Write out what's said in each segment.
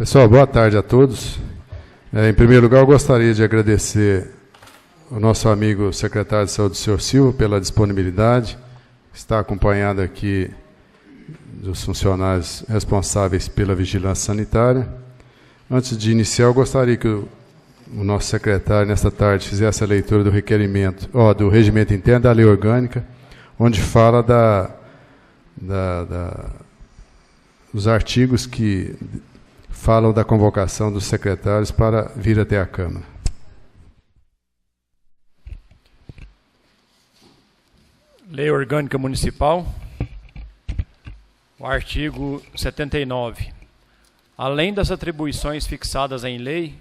Pessoal, boa tarde a todos. Em primeiro lugar, eu gostaria de agradecer ao nosso amigo secretário de Saúde, senhor Silva, pela disponibilidade. Está acompanhado aqui dos funcionários responsáveis pela vigilância sanitária. Antes de iniciar, eu gostaria que o nosso secretário, nesta tarde, fizesse a leitura do requerimento, do regimento interno da lei orgânica, onde fala dos artigos que falam da convocação dos secretários para vir até a Câmara. Lei Orgânica Municipal, o artigo 79. Além das atribuições fixadas em lei,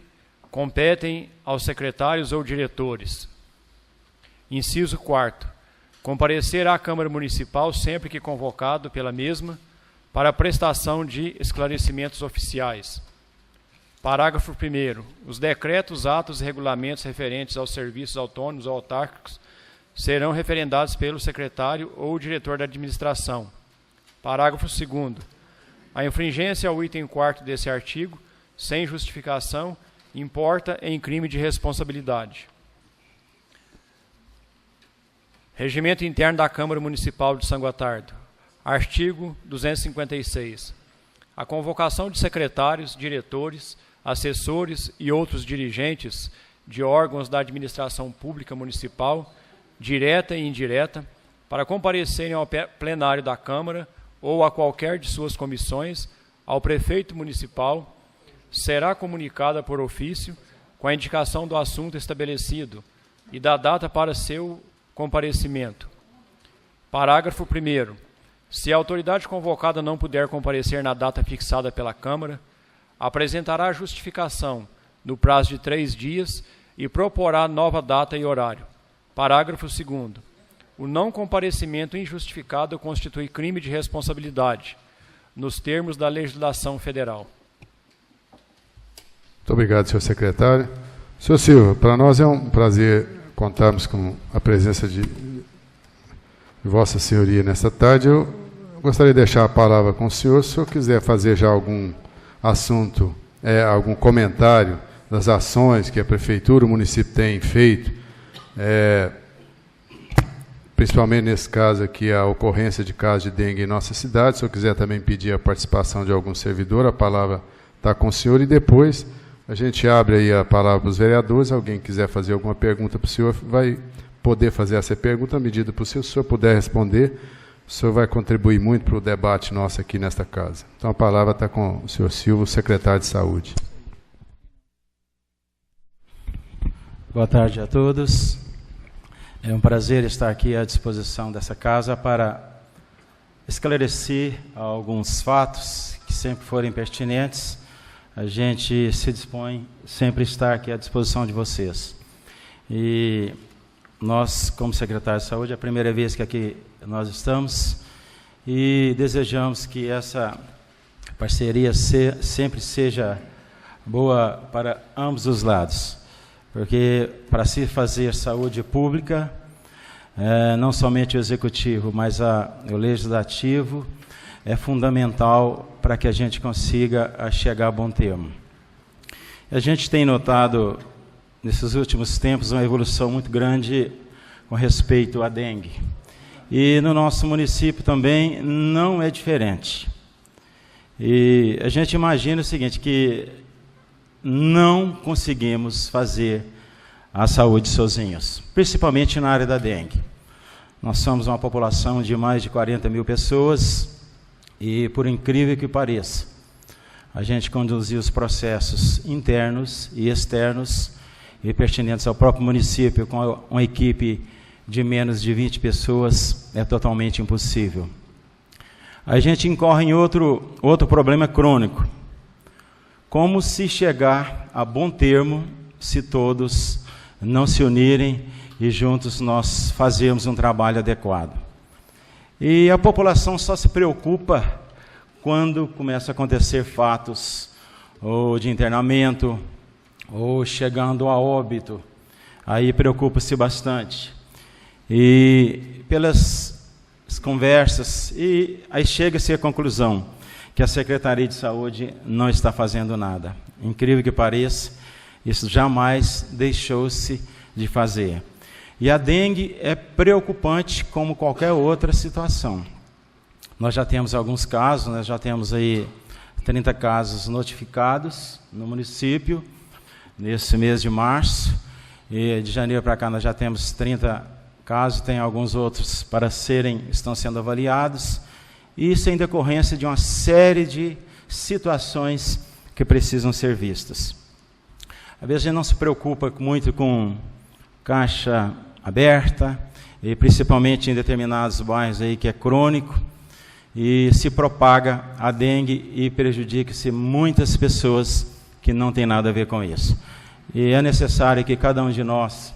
competem aos secretários ou diretores. Inciso 4º. Comparecer à Câmara Municipal sempre que convocado pela mesma para a prestação de esclarecimentos oficiais. Parágrafo 1º. Os decretos, atos e regulamentos referentes aos serviços autônomos ou autárquicos serão referendados pelo secretário ou diretor da administração. Parágrafo 2º. A infringência ao item 4º desse artigo, sem justificação, importa em crime de responsabilidade. Regimento interno da Câmara Municipal de São Gotardo. Artigo 256. A convocação de secretários, diretores, assessores e outros dirigentes de órgãos da administração pública municipal, direta e indireta, para comparecerem ao plenário da Câmara ou a qualquer de suas comissões, ao prefeito municipal, será comunicada por ofício com a indicação do assunto estabelecido e da data para seu comparecimento. Parágrafo 1º. Se a autoridade convocada não puder comparecer na data fixada pela Câmara, apresentará a justificação no prazo de 3 dias e proporá nova data e horário. Parágrafo 2º. O não comparecimento injustificado constitui crime de responsabilidade, nos termos da legislação federal. Muito obrigado, senhor secretário. Senhor Silva, para nós é um prazer contarmos com a presença de Vossa Senhoria nesta tarde. Eu gostaria de deixar a palavra com o senhor, se o senhor quiser fazer já algum assunto, algum comentário das ações que a Prefeitura, o município tem feito, principalmente nesse caso aqui, a ocorrência de casos de dengue em nossa cidade. Se eu quiser também pedir a participação de algum servidor, a palavra está com o senhor, e depois a gente abre aí a palavra para os vereadores. Alguém quiser fazer alguma pergunta para o senhor, vai poder fazer essa pergunta à medida possível. Se o senhor puder responder, o senhor vai contribuir muito para o debate nosso aqui nesta casa. Então a palavra está com o senhor Silva, secretário de Saúde. Boa tarde a todos. É um prazer estar aqui à disposição dessa casa para esclarecer alguns fatos que sempre forem pertinentes. A gente se dispõe sempre a estar aqui à disposição de vocês. E nós, como secretário de Saúde, é a primeira vez que aqui nós estamos e desejamos que essa parceria sempre seja boa para ambos os lados. Porque para se fazer saúde pública, não somente o executivo, mas o legislativo é fundamental para que a gente consiga chegar a bom termo. A gente tem notado, nesses últimos tempos, uma evolução muito grande com respeito à dengue. E no nosso município também não é diferente. E a gente imagina o seguinte, que não conseguimos fazer a saúde sozinhos, principalmente na área da dengue. Nós somos uma população de mais de 40 mil pessoas e, por incrível que pareça, a gente conduziu os processos internos e externos e pertinentes ao próprio município com uma equipe de menos de 20 pessoas é totalmente impossível. A gente incorre em outro problema crônico. Como se chegar a bom termo se todos não se unirem e juntos nós fazermos um trabalho adequado? E a população só se preocupa quando começa a acontecer fatos ou de internamento ou chegando a óbito. Aí preocupa-se bastante. E pelas conversas, e aí chega-se à conclusão que a Secretaria de Saúde não está fazendo nada. Incrível que pareça, isso jamais deixou-se de fazer. E a dengue é preocupante como qualquer outra situação. Nós já temos alguns casos, nós já temos aí 30 casos notificados no município, nesse mês de março, e de janeiro para cá nós já temos 30 casos, tem alguns outros estão sendo avaliados, isso em decorrência de uma série de situações que precisam ser vistas. Às vezes a gente não se preocupa muito com caixa aberta, e principalmente em determinados bairros aí que é crônico, e se propaga a dengue e prejudica-se muitas pessoas que não tem nada a ver com isso. E é necessário que cada um de nós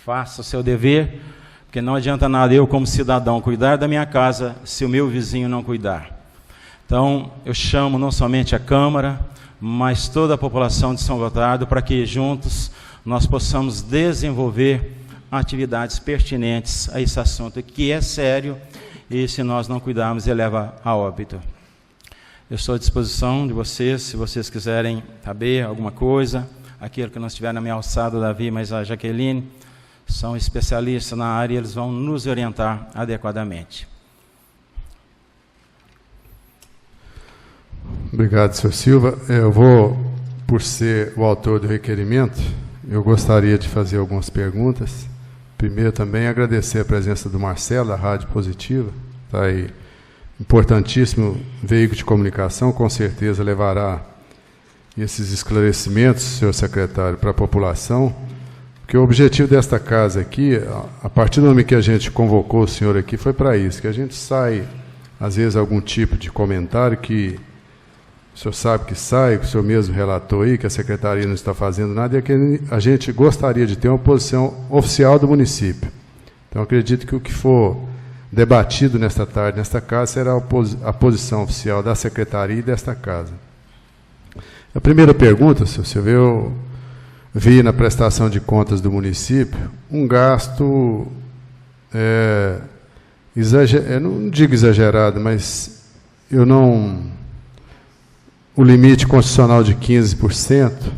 faça o seu dever, porque não adianta nada eu, como cidadão, cuidar da minha casa se o meu vizinho não cuidar. Então, eu chamo não somente a Câmara, mas toda a população de São Gotardo para que juntos nós possamos desenvolver atividades pertinentes a esse assunto, que é sério, e se nós não cuidarmos, ele leva a óbito. Eu estou à disposição de vocês, se vocês quiserem saber alguma coisa, aquilo que não estiver na minha alçada, Davi, mas a Jaqueline, são especialistas na área e eles vão nos orientar adequadamente. Obrigado, senhor Silva. Eu vou, por ser o autor do requerimento, eu gostaria de fazer algumas perguntas. Primeiro, também agradecer a presença do Marcelo, da Rádio Positiva. Está aí, importantíssimo veículo de comunicação, com certeza levará esses esclarecimentos, senhor secretário, para a população, porque o objetivo desta casa aqui, a partir do momento que a gente convocou o senhor aqui, foi para isso, que a gente sai, às vezes, algum tipo de comentário que o senhor sabe que sai, que o senhor mesmo relatou aí, que a secretaria não está fazendo nada, e que a gente gostaria de ter uma posição oficial do município. Então, acredito que o que for debatido nesta tarde, nesta casa, será a posição oficial da secretaria e desta casa. A primeira pergunta, senhor Silvio, eu vi na prestação de contas do município um gasto, não digo exagerado, mas o limite constitucional de 15%,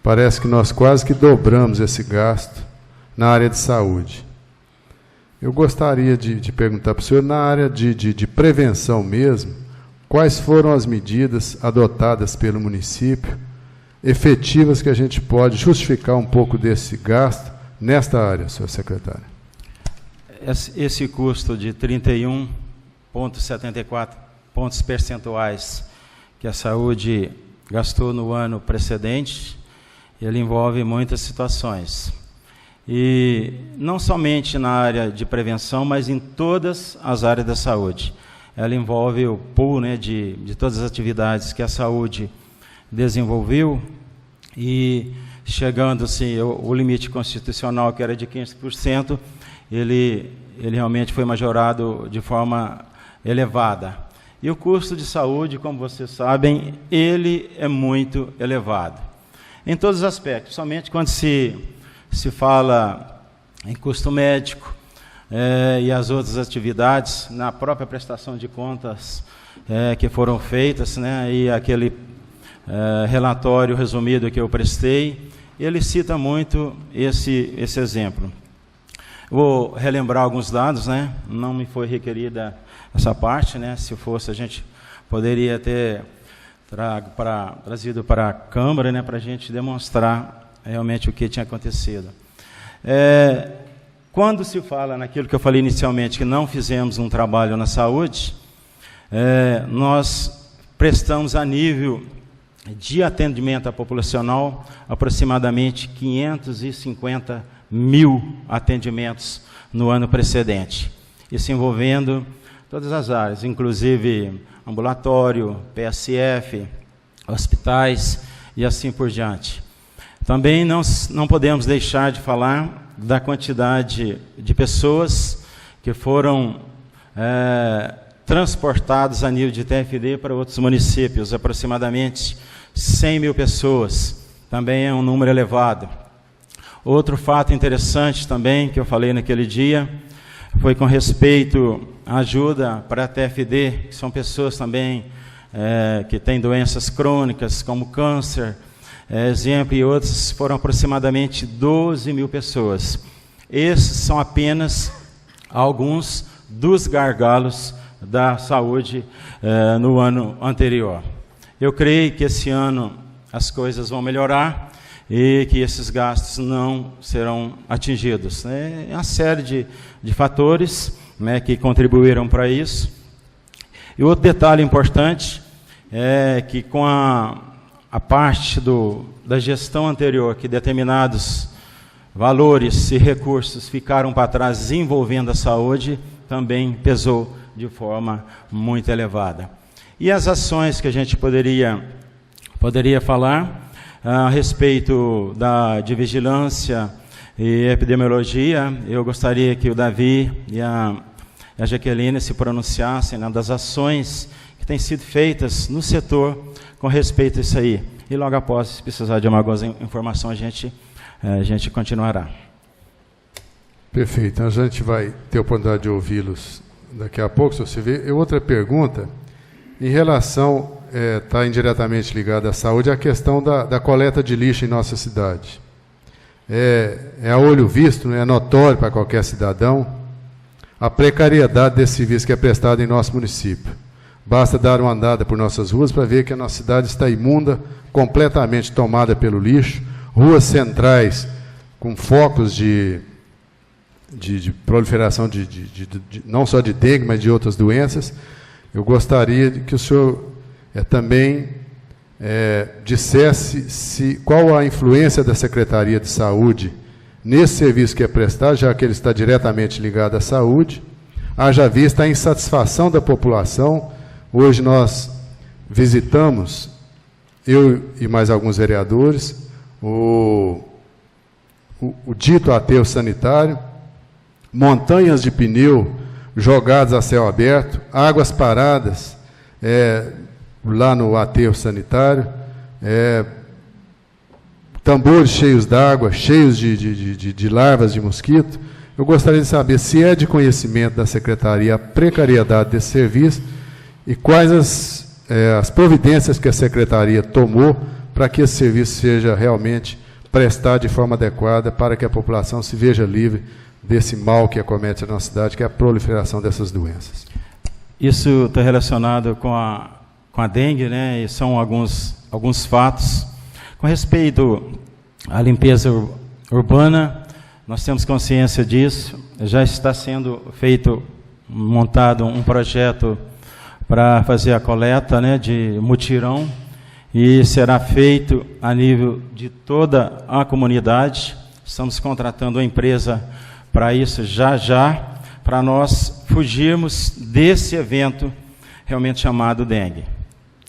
parece que nós quase que dobramos esse gasto na área de saúde. Eu gostaria de perguntar para o senhor, na área de prevenção mesmo, quais foram as medidas adotadas pelo município, efetivas, que a gente pode justificar um pouco desse gasto nesta área, senhor secretário? Esse custo de 31,74 pontos percentuais que a saúde gastou no ano precedente, ele envolve muitas situações. E não somente na área de prevenção, mas em todas as áreas da saúde. Ela envolve o pool, né, de todas as atividades que a saúde desenvolveu, e chegando-se o limite constitucional, que era de 15%, ele realmente foi majorado de forma elevada. E o custo de saúde, como vocês sabem, ele é muito elevado. Em todos os aspectos, somente quando se fala em custo médico e as outras atividades, na própria prestação de contas que foram feitas, né, e aquele relatório resumido que eu prestei, ele cita muito esse exemplo. Vou relembrar alguns dados, né? Não me foi requerida essa parte, né? Se fosse, a gente poderia ter trazido para a Câmara, né, para a gente demonstrar realmente o que tinha acontecido. Quando se fala naquilo que eu falei inicialmente, que não fizemos um trabalho na saúde, nós prestamos a nível de atendimento à populacional aproximadamente 550 mil atendimentos no ano precedente. Isso envolvendo todas as áreas, inclusive ambulatório, PSF, hospitais e assim por diante. Também não podemos deixar de falar da quantidade de pessoas que foram transportadas a nível de TFD para outros municípios, aproximadamente 100 mil pessoas, também é um número elevado. Outro fato interessante também, que eu falei naquele dia, foi com respeito à ajuda para a TFD, que são pessoas também que têm doenças crônicas, como câncer, exemplo, e outros, foram aproximadamente 12 mil pessoas. Esses são apenas alguns dos gargalos da saúde no ano anterior. Eu creio que esse ano as coisas vão melhorar e que esses gastos não serão atingidos. É uma série de fatores, né, que contribuíram para isso. E outro detalhe importante é que com a parte da gestão anterior, que determinados valores e recursos ficaram para trás envolvendo a saúde, também pesou de forma muito elevada. E as ações que a gente poderia falar a respeito de vigilância e epidemiologia, eu gostaria que o Davi e a Jaqueline se pronunciassem, né, das ações que têm sido feitas no setor com respeito a isso aí. E logo após, se precisar de alguma informação, a gente continuará. Perfeito. Então a gente vai ter a oportunidade de ouvi-los daqui a pouco, se você vê. Outra pergunta, em relação, está indiretamente ligada à saúde, a questão da coleta de lixo em nossa cidade. É a olho visto, é notório para qualquer cidadão a precariedade desse serviço que é prestado em nosso município. Basta dar uma andada por nossas ruas para ver que a nossa cidade está imunda, completamente tomada pelo lixo, ruas centrais com focos de proliferação não só de dengue, mas de outras doenças. Eu gostaria que o senhor também dissesse qual a influência da Secretaria de Saúde nesse serviço que é prestado, já que ele está diretamente ligado à saúde, haja vista a insatisfação da população. Hoje nós visitamos, eu e mais alguns vereadores, o dito aterro sanitário, montanhas de pneu jogados a céu aberto, águas paradas lá no aterro sanitário, tambores cheios d'água, cheios de larvas de mosquito. Eu gostaria de saber se é de conhecimento da Secretaria a precariedade desse serviço e quais as providências que a Secretaria tomou para que esse serviço seja realmente prestado de forma adequada para que a população se veja livre desse mal que acomete a nossa cidade, que é a proliferação dessas doenças. Isso está relacionado com a dengue, né? E são alguns fatos. Com respeito à limpeza urbana, nós temos consciência disso. Já está sendo montado um projeto para fazer a coleta, né, de mutirão, e será feito a nível de toda a comunidade. Estamos contratando uma empresa para isso já, para nós fugirmos desse evento realmente chamado dengue.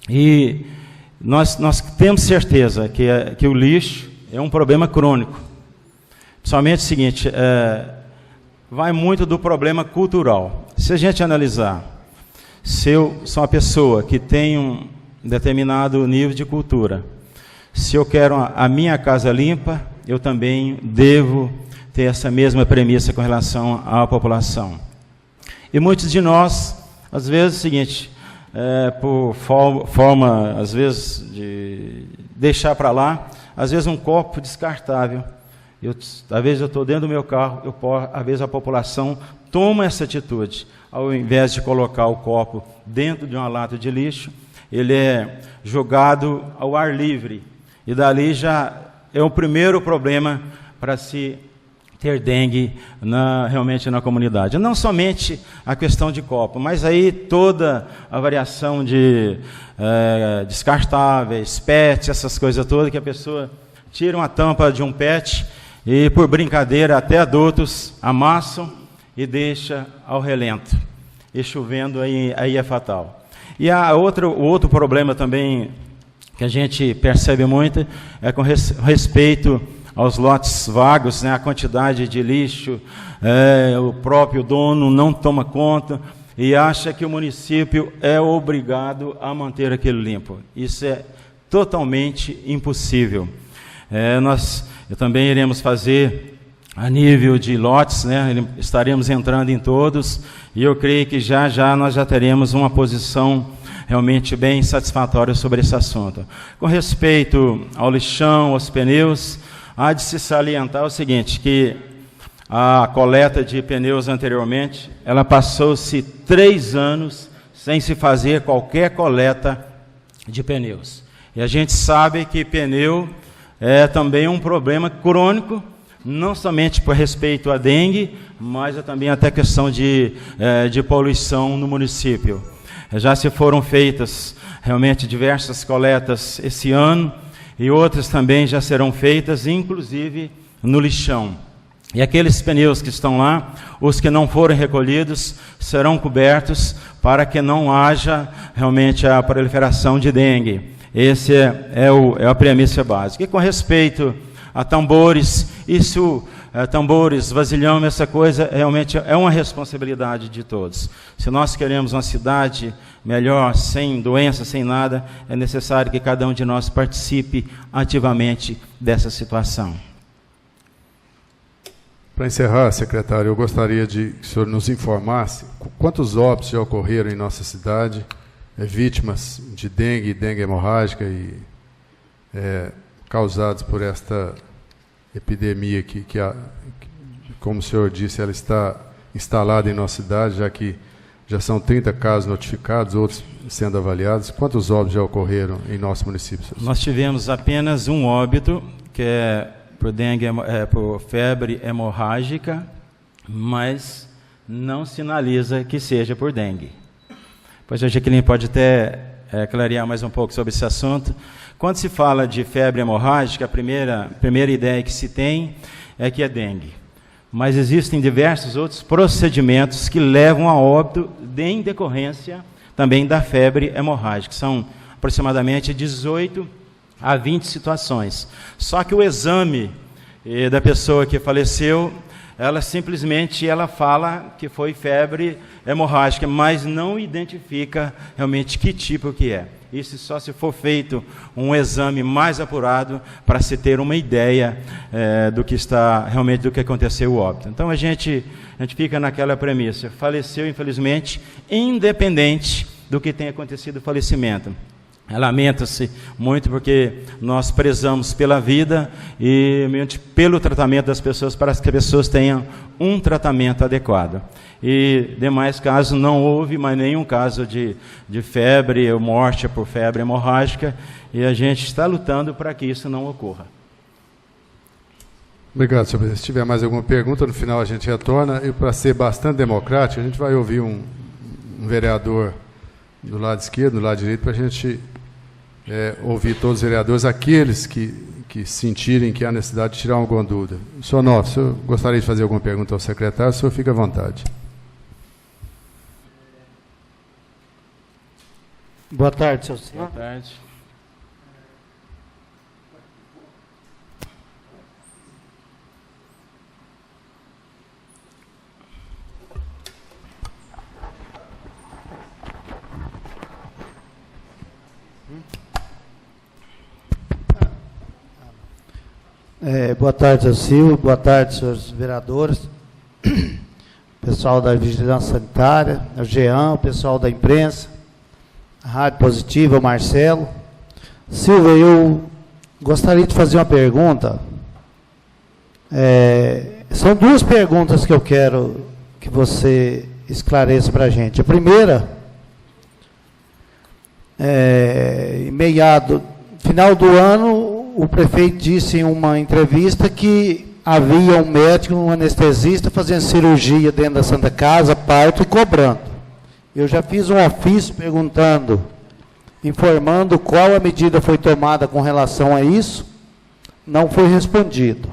E nós temos certeza que o lixo é um problema crônico. Principalmente o seguinte, vai muito do problema cultural. Se a gente analisar, se eu sou uma pessoa que tem um determinado nível de cultura, se eu quero a minha casa limpa, eu também devo ter essa mesma premissa com relação à população. E muitos de nós, às vezes, é o seguinte, por forma, às vezes, de deixar para lá, às vezes um copo descartável. Às vezes eu estou dentro do meu carro, às vezes a população toma essa atitude. Ao invés de colocar o copo dentro de uma lata de lixo, ele é jogado ao ar livre. E dali já é o primeiro problema para se ter dengue realmente na comunidade. Não somente a questão de copo, mas aí toda a variação de descartáveis, PET, essas coisas todas, que a pessoa tira uma tampa de um PET e, por brincadeira, até adultos amassam e deixa ao relento. E chovendo, aí é fatal. E o outro problema também que a gente percebe muito é com respeito aos lotes vagos, né, a quantidade de lixo, o próprio dono não toma conta e acha que o município é obrigado a manter aquilo limpo. Isso é totalmente impossível. Nós também iremos fazer a nível de lotes, né, estaremos entrando em todos, e eu creio que já nós já teremos uma posição realmente bem satisfatório sobre esse assunto. Com respeito ao lixão, aos pneus, há de se salientar o seguinte, que a coleta de pneus anteriormente, ela passou-se 3 anos sem se fazer qualquer coleta de pneus. E a gente sabe que pneu é também um problema crônico, não somente por respeito à dengue, mas também até questão de poluição no município. Já se foram feitas realmente diversas coletas esse ano, e outras também já serão feitas, inclusive no lixão. E aqueles pneus que estão lá, os que não forem recolhidos, serão cobertos para que não haja realmente a proliferação de dengue. Esse é a premissa básica. E com respeito a tambores, tambores, vasilhame, essa coisa realmente é uma responsabilidade de todos. Se nós queremos uma cidade melhor, sem doença, sem nada, é necessário que cada um de nós participe ativamente dessa situação. Para encerrar, secretário, eu gostaria de que o senhor nos informasse quantos óbitos já ocorreram em nossa cidade, vítimas de dengue hemorrágica e causados por esta epidemia que, como o senhor disse, ela está instalada em nossa cidade, já que já são 30 casos notificados, outros sendo avaliados. Quantos óbitos já ocorreram em nosso município? Nós tivemos apenas um óbito, que é por dengue, por febre hemorrágica, mas não sinaliza que seja por dengue. Pois a Jaqueline pode até clarear mais um pouco sobre esse assunto. Quando se fala de febre hemorrágica, a primeira ideia que se tem é que é dengue. Mas existem diversos outros procedimentos que levam a óbito em decorrência também da febre hemorrágica. São aproximadamente 18 a 20 situações. Só que o exame da pessoa que faleceu, ela simplesmente fala que foi febre hemorrágica, mas não identifica realmente que tipo que é. Isso só se for feito um exame mais apurado para se ter uma ideia do que aconteceu o óbito. Então a gente fica naquela premissa, faleceu infelizmente, independente do que tenha acontecido o falecimento. Lamenta-se muito porque nós prezamos pela vida e pelo tratamento das pessoas, para que as pessoas tenham um tratamento adequado. E demais casos, não houve mais nenhum caso de febre ou morte por febre hemorrágica, e a gente está lutando para que isso não ocorra. Obrigado, senhor presidente. Se tiver mais alguma pergunta, no final a gente retorna. E para ser bastante democrático, a gente vai ouvir um vereador do lado esquerdo, do lado direito, para a gente ouvir todos os vereadores, aqueles que sentirem que há necessidade de tirar alguma dúvida. Senhor Novo, o senhor gostaria de fazer alguma pergunta ao secretário? O senhor fica à vontade. Boa tarde, senhor. Boa tarde. Boa tarde, senhor Silvio. Boa tarde, senhores vereadores. Pessoal da Vigilância Sanitária, o Jean, o pessoal da imprensa, a Rádio Positiva, o Marcelo. Silvio, eu gostaria de fazer uma pergunta. São 2 perguntas que eu quero que você esclareça para a gente. A primeira, final do ano, o prefeito disse em uma entrevista que havia um médico, um anestesista, fazendo cirurgia dentro da Santa Casa, parto e cobrando. Eu já fiz um ofício perguntando, informando qual a medida foi tomada com relação a isso, não foi respondido.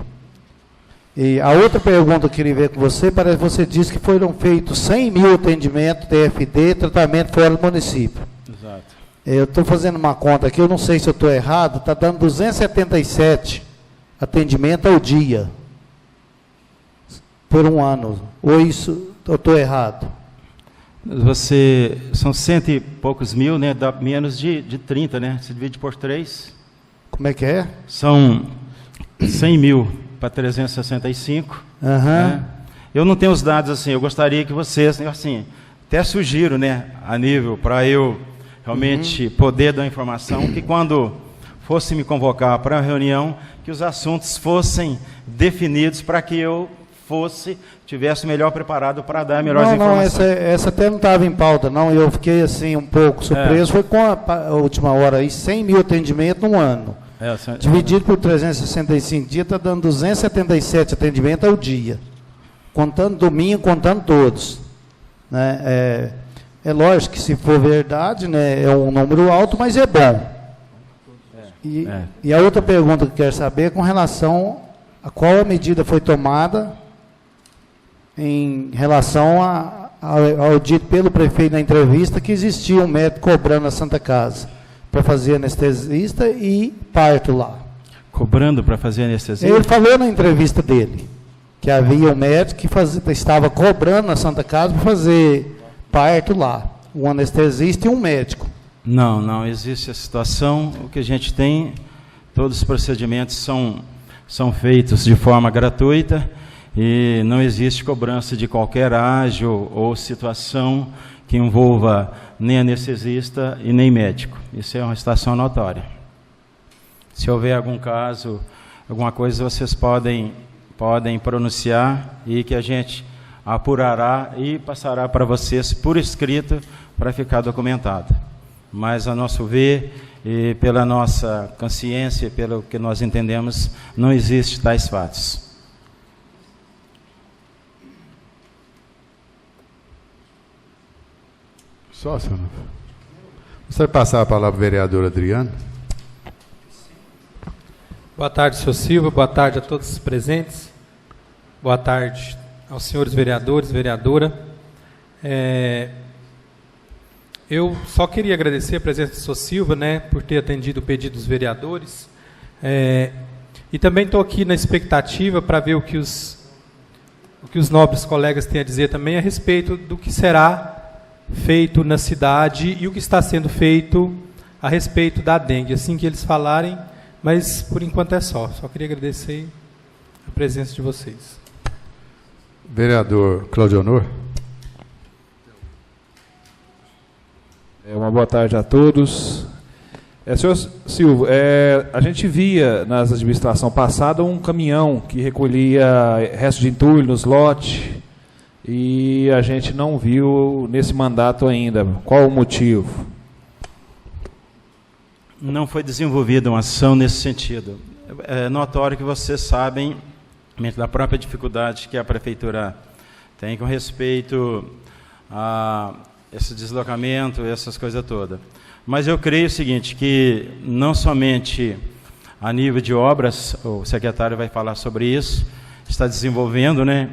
E a outra pergunta que eu queria ver com você, parece que você disse que foram feitos 100 mil atendimentos TFD, tratamento fora do município. Exato. Eu estou fazendo uma conta aqui, eu não sei se eu estou errado, está dando 277 atendimentos ao dia, por um ano. Ou isso, eu estou errado? São 100 e poucos mil, né? Dá menos de 30, né? Se divide por 3. Como é que é? São 100 mil para 365. Né? Eu não tenho os dados assim, eu gostaria que vocês, assim, até sugiro, né, a nível, para eu realmente poder dar informação, que quando fosse me convocar para uma reunião, que os assuntos fossem definidos para que eu tivesse melhor preparado para dar melhores informações. Não, essa até não estava em pauta, não. Eu fiquei assim um pouco surpreso. Foi com a última hora aí, 100 mil atendimentos num ano. Dividido por 365 dias, está dando 277 atendimentos ao dia. Contando domingo, contando todos. Né? É lógico que, se for verdade, né, é um número alto, mas é bom. E a outra pergunta que eu quero saber é com relação a qual a medida foi tomada em relação ao dito pelo prefeito na entrevista que existia um médico cobrando na Santa Casa para fazer anestesista e parto lá. Cobrando para fazer anestesia? Ele falou na entrevista dele que havia um médico que estava cobrando na Santa Casa para fazer parto lá, um anestesista e um médico. Não existe a situação. O que a gente tem, todos os procedimentos são feitos de forma gratuita e não existe cobrança de qualquer ágio ou situação que envolva nem anestesista e nem médico. Isso é uma situação notória. Se houver algum caso, alguma coisa, vocês podem pronunciar e que a gente apurará e passará para vocês por escrito para ficar documentado. Mas, a nosso ver, e pela nossa consciência, pelo que nós entendemos, não existe tais fatos. Só, senhor. Você vai passar a palavra para o vereador Adriano? Boa tarde, senhor Silva. Boa tarde a todos os presentes. Boa tarde aos senhores vereadores, vereadora. Eu só queria agradecer a presença do senhor Silva, né, por ter atendido o pedido dos vereadores. E também estou aqui na expectativa para ver o que os nobres colegas têm a dizer também a respeito do que será feito na cidade e o que está sendo feito a respeito da dengue, assim que eles falarem, mas por enquanto é só. Só queria agradecer a presença de vocês. Vereador Claudio Honor. Uma boa tarde a todos. Senhor Silvio, a gente via nas administrações passadas um caminhão que recolhia restos de entulho nos lotes e a gente não viu nesse mandato ainda. Qual o motivo? Não foi desenvolvida uma ação nesse sentido. É notório que vocês sabem da própria dificuldade que a prefeitura tem com respeito a esse deslocamento, essas coisas todas. Mas eu creio o seguinte, que não somente a nível de obras, o secretário vai falar sobre isso, está desenvolvendo, né?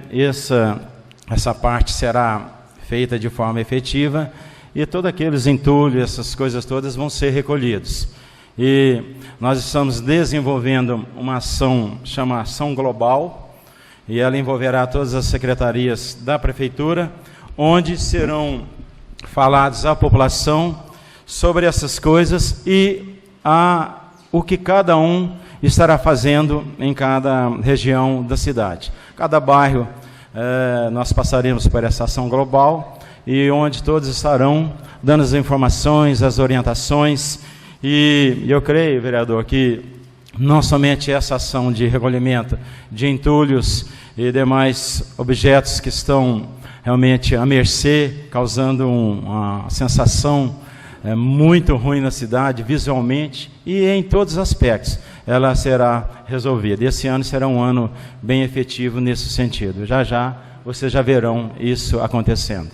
Essa parte será feita de forma efetiva e todos aqueles entulhos, essas coisas todas vão ser recolhidos. E nós estamos desenvolvendo uma ação, chama Ação Global, e ela envolverá todas as secretarias da prefeitura, onde serão falados à população sobre essas coisas e o que cada um estará fazendo em cada região da cidade. Cada bairro nós passaremos por essa ação global e onde todos estarão dando as informações, as orientações. E eu creio, vereador, que não somente essa ação de recolhimento de entulhos e demais objetos que estão realmente à mercê, causando uma sensação muito ruim na cidade, visualmente e em todos os aspectos, ela será resolvida. Esse ano será um ano bem efetivo nesse sentido. Já vocês já verão isso acontecendo.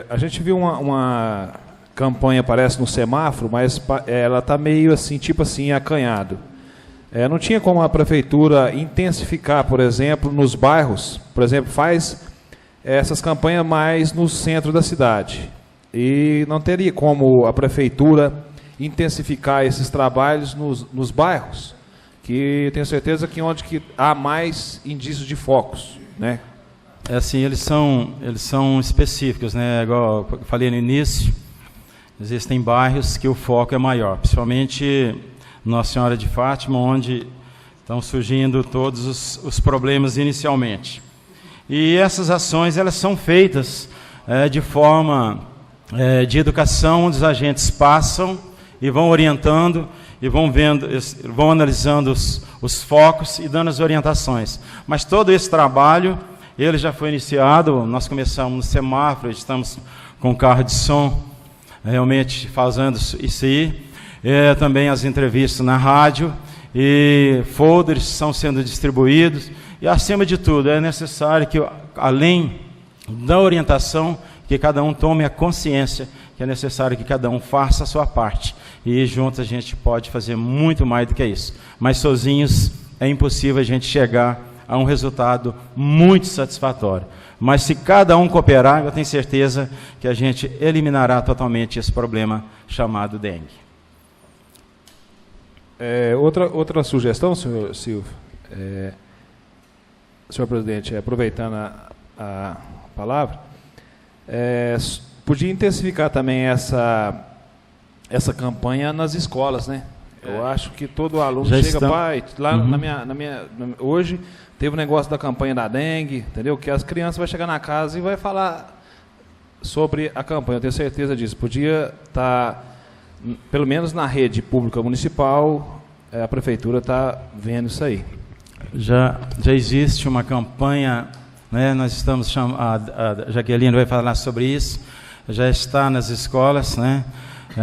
A gente viu uma campanha, parece, no semáforo, mas ela está meio assim, tipo assim, acanhado. Não tinha como a prefeitura intensificar, por exemplo, nos bairros, por exemplo, faz essas campanhas mais no centro da cidade. E não teria como a prefeitura intensificar esses trabalhos nos bairros, que tenho certeza que onde que há mais indícios de focos, né? Assim, eles são específicos, né? Igual eu falei no início, existem bairros que o foco é maior, principalmente Nossa Senhora de Fátima, onde estão surgindo todos os problemas inicialmente. E essas ações, elas são feitas de forma de educação, onde os agentes passam e vão orientando e vão vendo, vão analisando os focos e dando as orientações. Mas todo esse trabalho, ele já foi iniciado. Nós começamos no semáforo, estamos com carro de som, realmente fazendo isso aí. Também as entrevistas na rádio, e folders estão sendo distribuídos. E, acima de tudo, é necessário que, além da orientação, que cada um tome a consciência que é necessário que cada um faça a sua parte. E juntos a gente pode fazer muito mais do que isso. Mas sozinhos é impossível a gente chegar a um resultado muito satisfatório. Mas se cada um cooperar, eu tenho certeza que a gente eliminará totalmente esse problema chamado dengue. Outra sugestão, senhor Silvio, senhor presidente, aproveitando a palavra, podia intensificar também essa campanha nas escolas, né? Eu acho que todo aluno chega, pai, lá hoje teve um negócio da campanha da dengue, entendeu? Que as crianças vão chegar na casa e vai falar sobre a campanha, eu tenho certeza disso. Podia estar, pelo menos na rede pública municipal, a prefeitura está vendo isso aí. Já existe uma campanha, né? Nós estamos chamando, a Jaqueline vai falar sobre isso, já está nas escolas, né?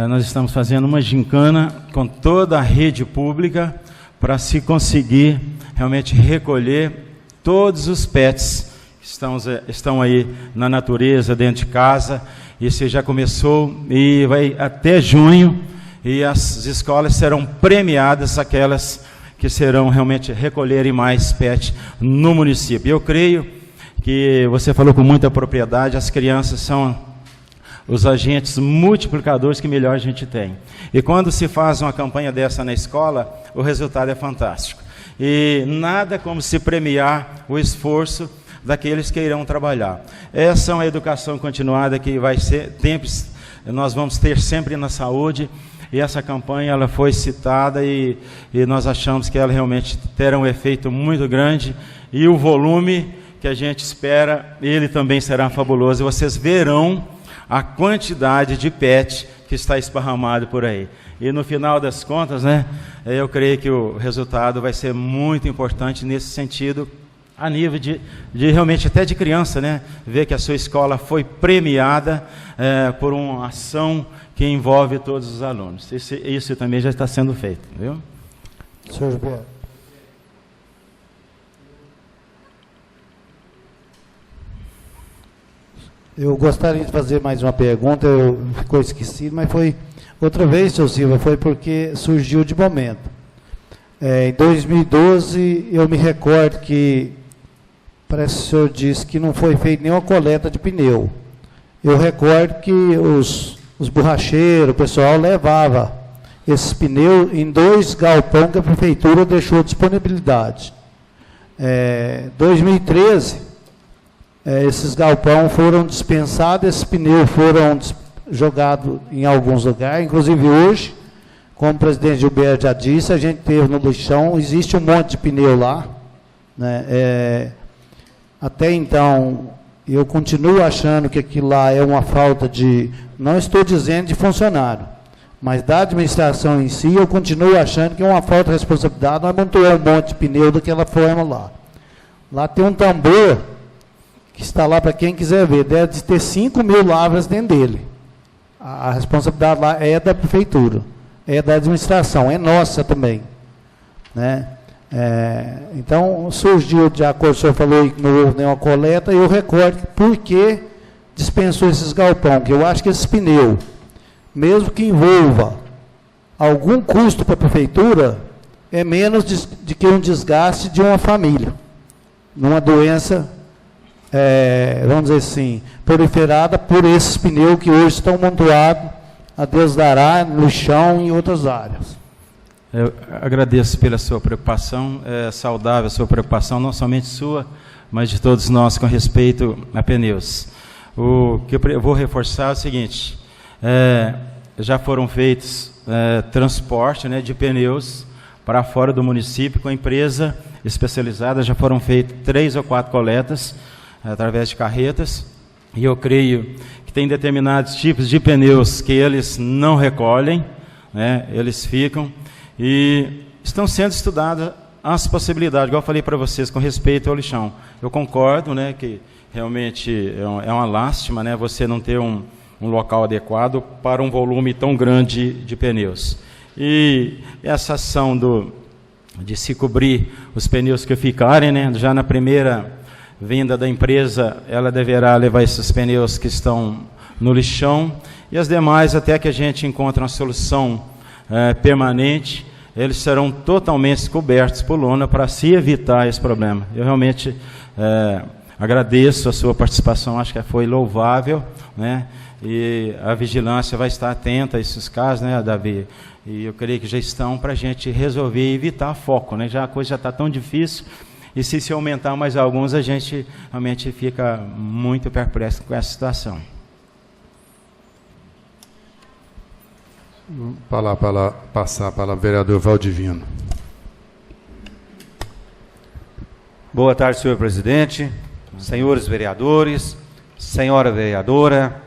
Nós estamos fazendo uma gincana com toda a rede pública para se conseguir realmente recolher todos os pets que estão aí na natureza, dentro de casa. Isso já começou e vai até junho, e as escolas serão premiadas, aquelas que serão realmente recolherem mais pets no município. Eu creio que você falou com muita propriedade, as crianças são os agentes multiplicadores que melhor a gente tem. E quando se faz uma campanha dessa na escola, o resultado é fantástico. E nada como se premiar o esforço daqueles que irão trabalhar. Essa é uma educação continuada que vai ser, nós vamos ter sempre na saúde, e essa campanha ela foi citada e nós achamos que ela realmente terá um efeito muito grande, e o volume que a gente espera, ele também será fabuloso, e vocês verão a quantidade de pet que está esparramado por aí. E no final das contas, né, eu creio que o resultado vai ser muito importante nesse sentido, a nível de realmente até de criança, né, ver que a sua escola foi premiada por uma ação que envolve todos os alunos. Isso também já está sendo feito, viu? Senhor Gilberto. Eu gostaria de fazer mais uma pergunta, ficou esquecido, mas foi outra vez, senhor Silva, foi porque surgiu de momento. Em 2012, eu me recordo que, parece que o senhor disse que não foi feita nenhuma coleta de pneu. Eu recordo que os borracheiros, o pessoal levava esses pneus em 2 galpões que a prefeitura deixou disponibilidade. 2013... esses galpões foram dispensados, esses pneus foram jogados em alguns lugares, inclusive hoje, como o presidente Gilberto já disse, a gente teve no lixão, existe um monte de pneu lá, né? Até então, eu continuo achando que aquilo lá é uma falta de, não estou dizendo de funcionário, mas da administração em si, eu continuo achando que é uma falta de responsabilidade, nós montamos um monte de pneu daquela forma lá. Lá tem um tambor, que está lá para quem quiser ver, deve ter 5.000 lavras dentro dele. A responsabilidade lá é da prefeitura, é da administração, é nossa também, né? Então, surgiu, de acordo com o senhor falou que não houve nenhuma coleta, eu recordo por que dispensou esses galpões, que eu acho que esses pneus, mesmo que envolva algum custo para a prefeitura, é menos de que um desgaste de uma família, numa doença, vamos dizer assim, proliferada por esses pneus que hoje estão amontoados, a Deus dará, no chão e em outras áreas. Eu agradeço pela sua preocupação, saudável a sua preocupação, não somente sua, mas de todos nós com respeito a pneus. O que eu vou reforçar é o seguinte, já foram feitos transporte, né, de pneus para fora do município com a empresa especializada, já foram feitas 3 ou 4 coletas, através de carretas, e eu creio que que tem determinados tipos de pneus que eles não recolhem, né? Eles ficam, e estão sendo estudadas as possibilidades, igual eu falei para vocês, com respeito ao lixão. Eu concordo, né, que realmente é uma lástima, né, você não ter um local adequado para um volume tão grande de pneus. E essa ação de se cobrir os pneus que ficarem, né, já na primeira vinda da empresa, ela deverá levar esses pneus que estão no lixão, e as demais, até que a gente encontre uma solução permanente, eles serão totalmente cobertos por lona para se evitar esse problema. Eu realmente agradeço a sua participação, acho que foi louvável, né? E a vigilância vai estar atenta a esses casos, né, Davi? E eu creio que já estão para a gente resolver e evitar foco, né? Já a coisa já está tão difícil, e se aumentar mais alguns, a gente realmente fica muito perplexo com essa situação. Passar para o vereador Valdivino. Boa tarde, senhor presidente, senhores vereadores, senhora vereadora,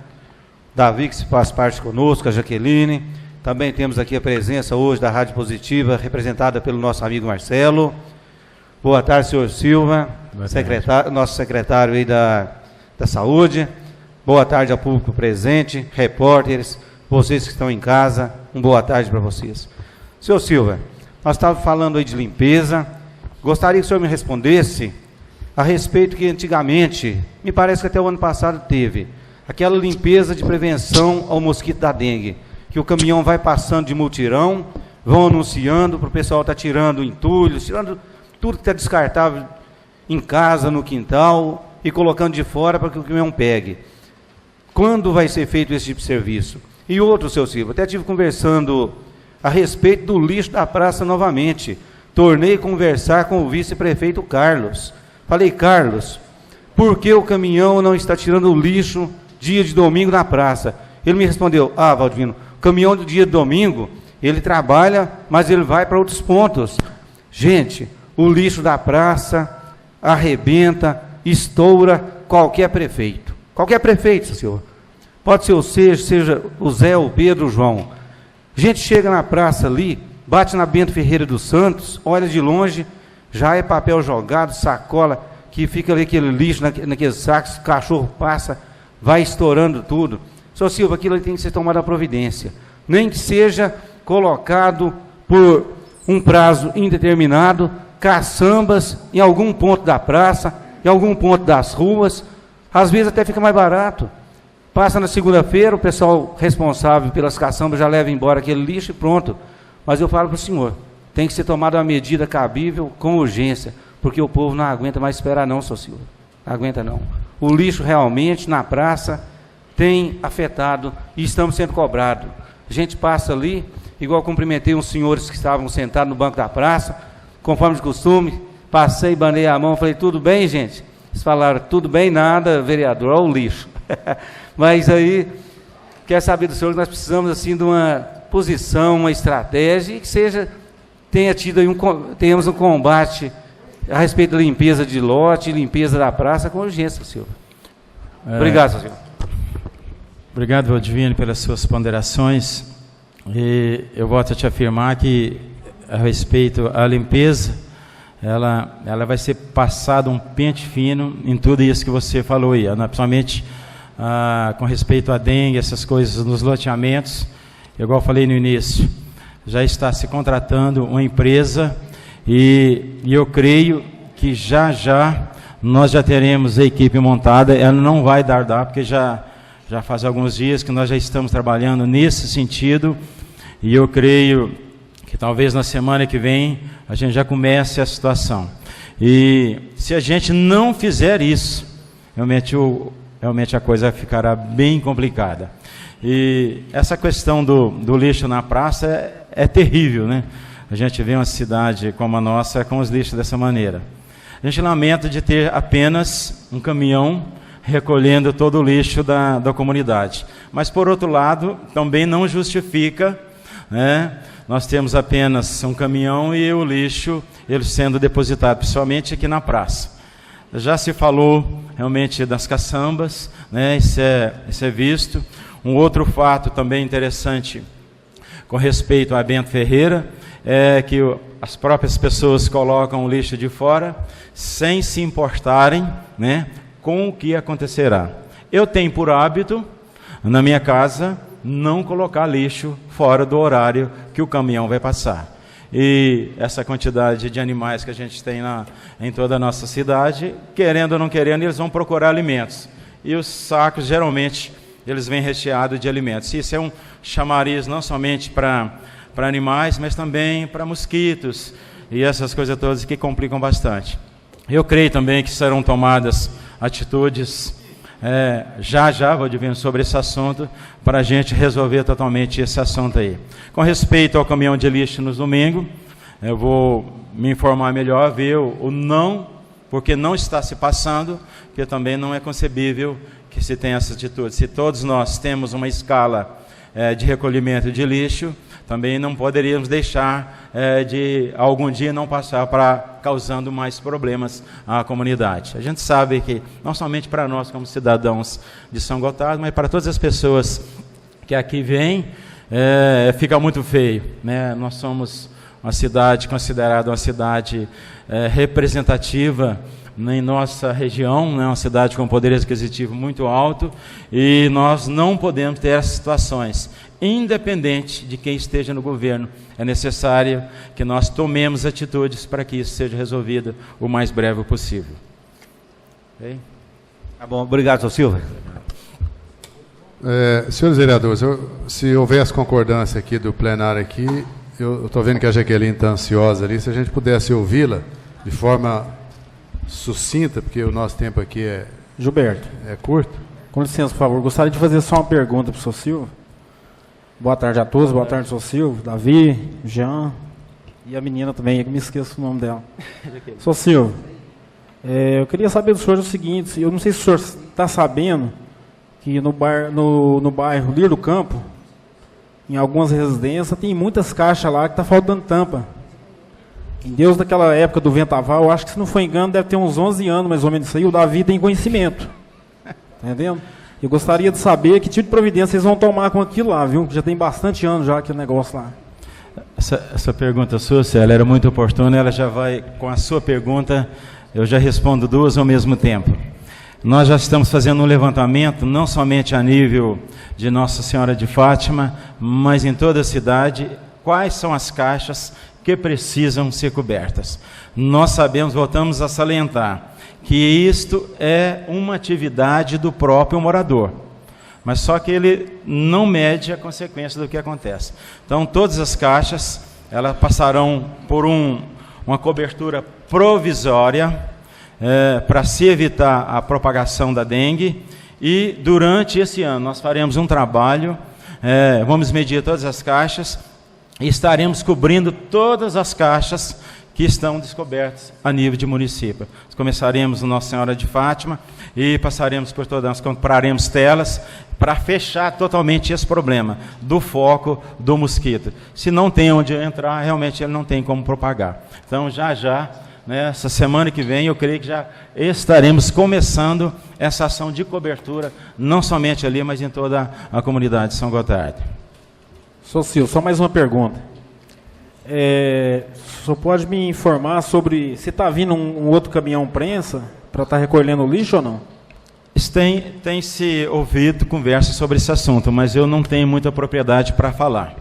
Davi, que faz parte conosco, a Jaqueline. Também temos aqui a presença hoje da Rádio Positiva, representada pelo nosso amigo Marcelo. Boa tarde, senhor Silva, nosso secretário aí da Saúde. Boa tarde ao público presente, repórteres, vocês que estão em casa, uma boa tarde para vocês. Senhor Silva, nós estávamos falando aí de limpeza, gostaria que o senhor me respondesse a respeito que antigamente, me parece que até o ano passado teve, aquela limpeza de prevenção ao mosquito da dengue, que o caminhão vai passando de mutirão, vão anunciando para o pessoal estar tirando entulhos, tirando tudo que está descartável em casa, no quintal, e colocando de fora para que o caminhão pegue. Quando vai ser feito esse tipo de serviço? E outro, seu Silva, até estive conversando a respeito do lixo da praça novamente. Tornei a conversar com o vice-prefeito Carlos. Falei, Carlos, por que o caminhão não está tirando o lixo dia de domingo na praça? Ele me respondeu, Valdivino, o caminhão do dia de domingo, ele trabalha, mas ele vai para outros pontos. Gente, o lixo da praça arrebenta, estoura qualquer prefeito. Qualquer prefeito, senhor. Pode ser seja o Zé, o Pedro, o João. A gente chega na praça ali, bate na Bento Ferreira dos Santos, olha de longe, já é papel jogado, sacola, que fica ali aquele lixo naqueles sacos, o cachorro passa, vai estourando tudo. Senhor Silva, aquilo tem que ser tomado a providência. Nem que seja colocado por um prazo indeterminado, caçambas em algum ponto da praça, em algum ponto das ruas, às vezes até fica mais barato. Passa na segunda-feira, o pessoal responsável pelas caçambas já leva embora aquele lixo e pronto. Mas eu falo para o senhor, tem que ser tomada uma medida cabível com urgência, porque o povo não aguenta mais esperar não, senhor Silva. Não aguenta não. O lixo realmente na praça tem afetado e estamos sendo cobrados. A gente passa ali, igual cumprimentei uns senhores que estavam sentados no banco da praça, conforme de costume, passei, banei a mão, falei, tudo bem, gente? Eles falaram, tudo bem, nada, vereador, olha o lixo. Mas aí, quer saber do senhor que nós precisamos assim de uma posição, uma estratégia, e que tenhamos um combate a respeito da limpeza de lote, limpeza da praça com urgência, senhor. Obrigado, senhor. Obrigado, Valdivino, pelas suas ponderações. E eu volto a te afirmar que, a respeito à limpeza, ela vai ser passado um pente fino em tudo isso que você falou aí, principalmente com respeito à dengue, essas coisas nos loteamentos. Igual eu falei no início, já está se contratando uma empresa e eu creio que já nós já teremos a equipe montada. Ela não vai dar, porque já faz alguns dias que nós já estamos trabalhando nesse sentido, e eu creio que talvez na semana que vem a gente já comece a situação. E se a gente não fizer isso, realmente a coisa ficará bem complicada. E essa questão do lixo na praça é terrível, né? A gente vê uma cidade como a nossa com os lixos dessa maneira. A gente lamenta de ter apenas um caminhão recolhendo todo o lixo da comunidade. Mas, por outro lado, também não justifica, né? Nós temos apenas um caminhão e o lixo ele sendo depositado, principalmente aqui na praça. Já se falou realmente das caçambas, né? Isso é visto. Um outro fato também interessante com respeito a Bento Ferreira é que as próprias pessoas colocam o lixo de fora sem se importarem, né, com o que acontecerá. Eu tenho por hábito, na minha casa, não colocar lixo fora do horário que o caminhão vai passar. E essa quantidade de animais que a gente tem em toda a nossa cidade, querendo ou não querendo, eles vão procurar alimentos. E os sacos, geralmente, eles vêm recheados de alimentos. Isso é um chamariz não somente para animais, mas também para mosquitos e essas coisas todas que complicam bastante. Eu creio também que serão tomadas atitudes, já vou dizer sobre esse assunto, para a gente resolver totalmente esse assunto aí. Com respeito ao caminhão de lixo nos domingos, eu vou me informar melhor, ver o não, porque não está se passando, porque também não é concebível que se tenha essa atitude. Se todos nós temos uma escala de recolhimento de lixo, também não poderíamos deixar de algum dia não passar causando mais problemas à comunidade. A gente sabe que, não somente para nós como cidadãos de São Gotardo, mas para todas as pessoas que aqui vêm, fica muito feio, né? Nós somos uma cidade considerada uma cidade representativa em nossa região, né, uma cidade com poder aquisitivo muito alto, e nós não podemos ter essas situações. Independente de quem esteja no governo, é necessário que nós tomemos atitudes para que isso seja resolvido o mais breve possível. Okay? Tá bom, obrigado, seu Silva. Senhores vereadores, se houvesse concordância aqui do plenário aqui, eu estou vendo que a Jaqueline está ansiosa ali, se a gente pudesse ouvi-la de forma sucinta, porque o nosso tempo aqui Gilberto, é curto. Com licença, por favor, gostaria de fazer só uma pergunta para o senhor Silva. Boa tarde a todos, boa tarde, senhor Silva, Davi, Jean e a menina também, eu me esqueço o nome dela. Senhor Silva, eu queria saber do senhor o seguinte, eu não sei se o senhor está sabendo que no bairro Lírio do Campo, em algumas residências, tem muitas caixas lá que está faltando tampa. Em Deus, daquela época do Ventaval, eu acho que, se não for engano, deve ter uns 11 anos, mais ou menos, isso aí, o Davi tem conhecimento. Está entendendo? Eu gostaria de saber que tipo de providência vocês vão tomar com aquilo lá, viu? Já tem bastante anos já aquele negócio lá. Essa pergunta sua, ela era muito oportuna, ela já vai, com a sua pergunta, eu já respondo duas ao mesmo tempo. Nós já estamos fazendo um levantamento, não somente a nível de Nossa Senhora de Fátima, mas em toda a cidade, quais são as caixas que precisam ser cobertas. Nós sabemos, voltamos a salientar, que isto é uma atividade do próprio morador, mas só que ele não mede a consequência do que acontece. Então, todas as caixas, elas passarão por uma cobertura provisória, para se evitar a propagação da dengue, e durante esse ano nós faremos um trabalho, vamos medir todas as caixas, e estaremos cobrindo todas as caixas que estão descobertas a nível de município. Começaremos no Nossa Senhora de Fátima e passaremos por todas, nós compraremos telas para fechar totalmente esse problema do foco do mosquito. Se não tem onde entrar, realmente ele não tem como propagar. Então, já, né, essa semana que vem, eu creio que já estaremos começando essa ação de cobertura, não somente ali, mas em toda a comunidade de São Gotardo. Sr. Silva, só mais uma pergunta. O senhor pode me informar sobre se está vindo um outro caminhão prensa para estar recolhendo o lixo ou não? Tem se ouvido conversa sobre esse assunto, mas eu não tenho muita propriedade para falar.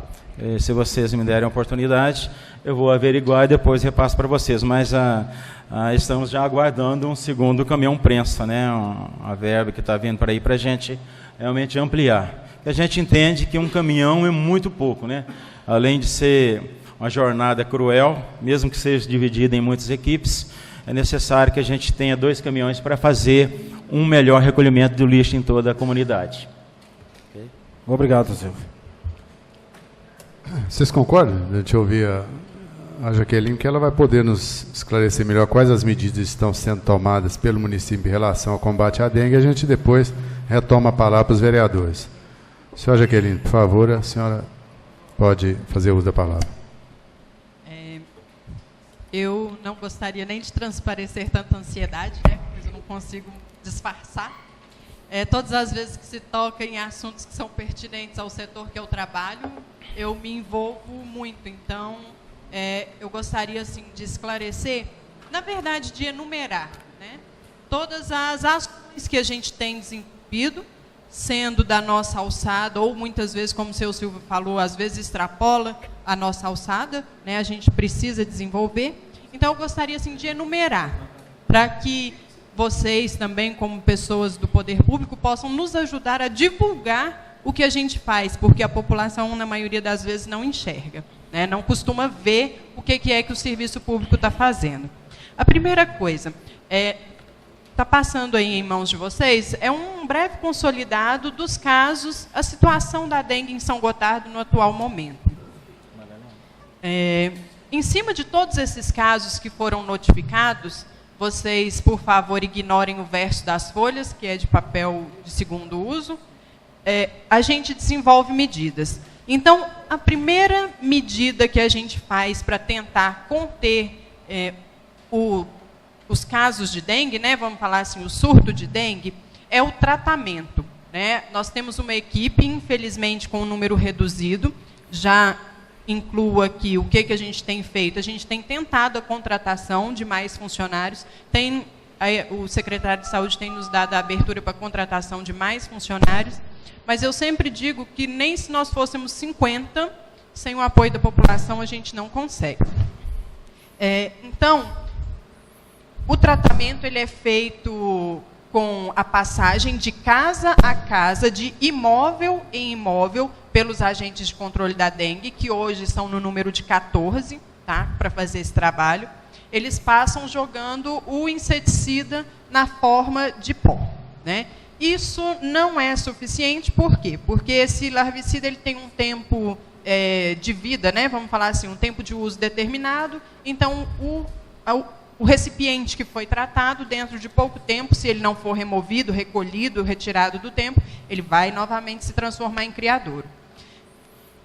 Se vocês me derem a oportunidade, eu vou averiguar e depois repasso para vocês. Mas estamos já aguardando um segundo caminhão prensa, né? A verba que está vindo para aí para a gente realmente ampliar. A gente entende que um caminhão é muito pouco, né? Além de ser uma jornada cruel, mesmo que seja dividida em muitas equipes, é necessário que a gente tenha 2 caminhões para fazer um melhor recolhimento do lixo em toda a comunidade. Okay. Obrigado, Silvio. Vocês concordam? A gente ouvir a Jaqueline, que ela vai poder nos esclarecer melhor quais as medidas estão sendo tomadas pelo município em relação ao combate à dengue, e a gente depois retoma a palavra para os vereadores. Senhora Jaqueline, por favor, a senhora pode fazer uso da palavra. Eu não gostaria nem de transparecer tanta ansiedade, né? Mas eu não consigo disfarçar. Todas as vezes que se toca em assuntos que são pertinentes ao setor que eu trabalho, eu me envolvo muito. Então, eu gostaria assim, de esclarecer, na verdade, de enumerar, né, todas as ações que a gente tem desenvolvido, sendo da nossa alçada, ou muitas vezes, como o seu Silvio falou, às vezes extrapola a nossa alçada, né, a gente precisa desenvolver. Então, eu gostaria assim, de enumerar, para que vocês também, como pessoas do poder público, possam nos ajudar a divulgar o que a gente faz, porque a população, na maioria das vezes, não enxerga, né, não costuma ver o que é que o serviço público está fazendo. A primeira coisa, está passando aí em mãos de vocês, é um breve consolidado dos casos, a situação da dengue em São Gotardo no atual momento. Em cima de todos esses casos que foram notificados, vocês, por favor, ignorem o verso das folhas, que é de papel de segundo uso, a gente desenvolve medidas. Então, a primeira medida que a gente faz para tentar conter os casos de dengue, né, vamos falar assim, o surto de dengue, é o tratamento, né? Nós temos uma equipe, infelizmente, com um número reduzido, já incluo aqui o que a gente tem feito. A gente tem tentado a contratação de mais funcionários, o secretário de Saúde tem nos dado a abertura para a contratação de mais funcionários, mas eu sempre digo que nem se nós fôssemos 50, sem o apoio da população, a gente não consegue. Então, o tratamento ele é feito com a passagem de casa a casa, de imóvel em imóvel, pelos agentes de controle da dengue, que hoje são no número de 14, tá, para fazer esse trabalho. Eles passam jogando o inseticida na forma de pó, né? Isso não é suficiente, por quê? Porque esse larvicida ele tem um tempo de vida, né? Vamos falar assim, um tempo de uso determinado. Então, o recipiente que foi tratado, dentro de pouco tempo, se ele não for removido, recolhido, retirado do tempo, ele vai novamente se transformar em criadouro.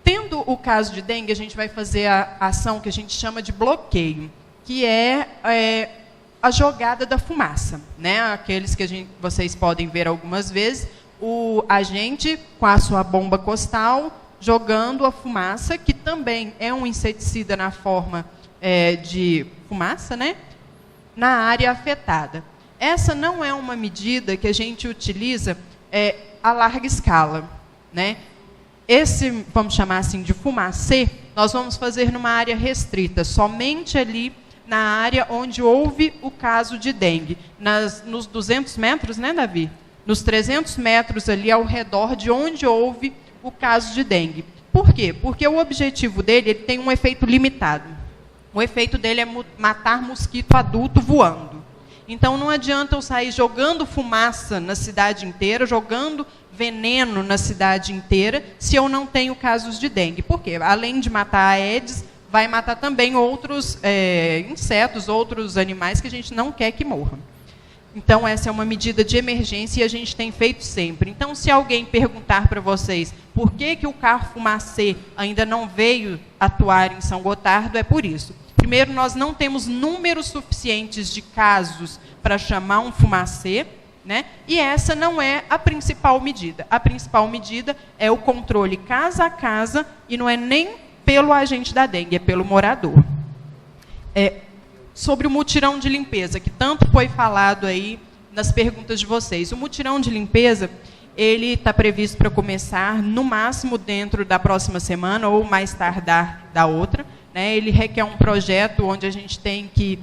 Tendo o caso de dengue, a gente vai fazer a ação que a gente chama de bloqueio, que é a jogada da fumaça, né? Aqueles que vocês podem ver algumas vezes, o agente com a sua bomba costal jogando a fumaça, que também é um inseticida na forma de fumaça, né? Na área afetada. Essa não é uma medida que a gente utiliza a larga escala, né? Esse, vamos chamar assim, de fumacê, nós vamos fazer numa área restrita, somente ali na área onde houve o caso de dengue. Nos 200 metros, né, Davi? Nos 300 metros ali ao redor de onde houve o caso de dengue. Por quê? Porque o objetivo dele, ele tem um efeito limitado. O efeito dele é matar mosquito adulto voando. Então, não adianta eu sair jogando fumaça na cidade inteira, jogando veneno na cidade inteira, se eu não tenho casos de dengue. Por quê? Além de matar a Aedes, vai matar também outros insetos, outros animais que a gente não quer que morram. Então, essa é uma medida de emergência e a gente tem feito sempre. Então, se alguém perguntar para vocês por que o carro fumacê ainda não veio atuar em São Gotardo, é por isso. Primeiro, nós não temos números suficientes de casos para chamar um fumacê, né? E essa não é a principal medida. A principal medida é o controle casa a casa, e não é nem pelo agente da dengue, é pelo morador. Sobre o mutirão de limpeza, que tanto foi falado aí nas perguntas de vocês. O mutirão de limpeza, ele está previsto para começar, no máximo, dentro da próxima semana, ou mais tardar da outra, né? Ele requer um projeto onde a gente tem que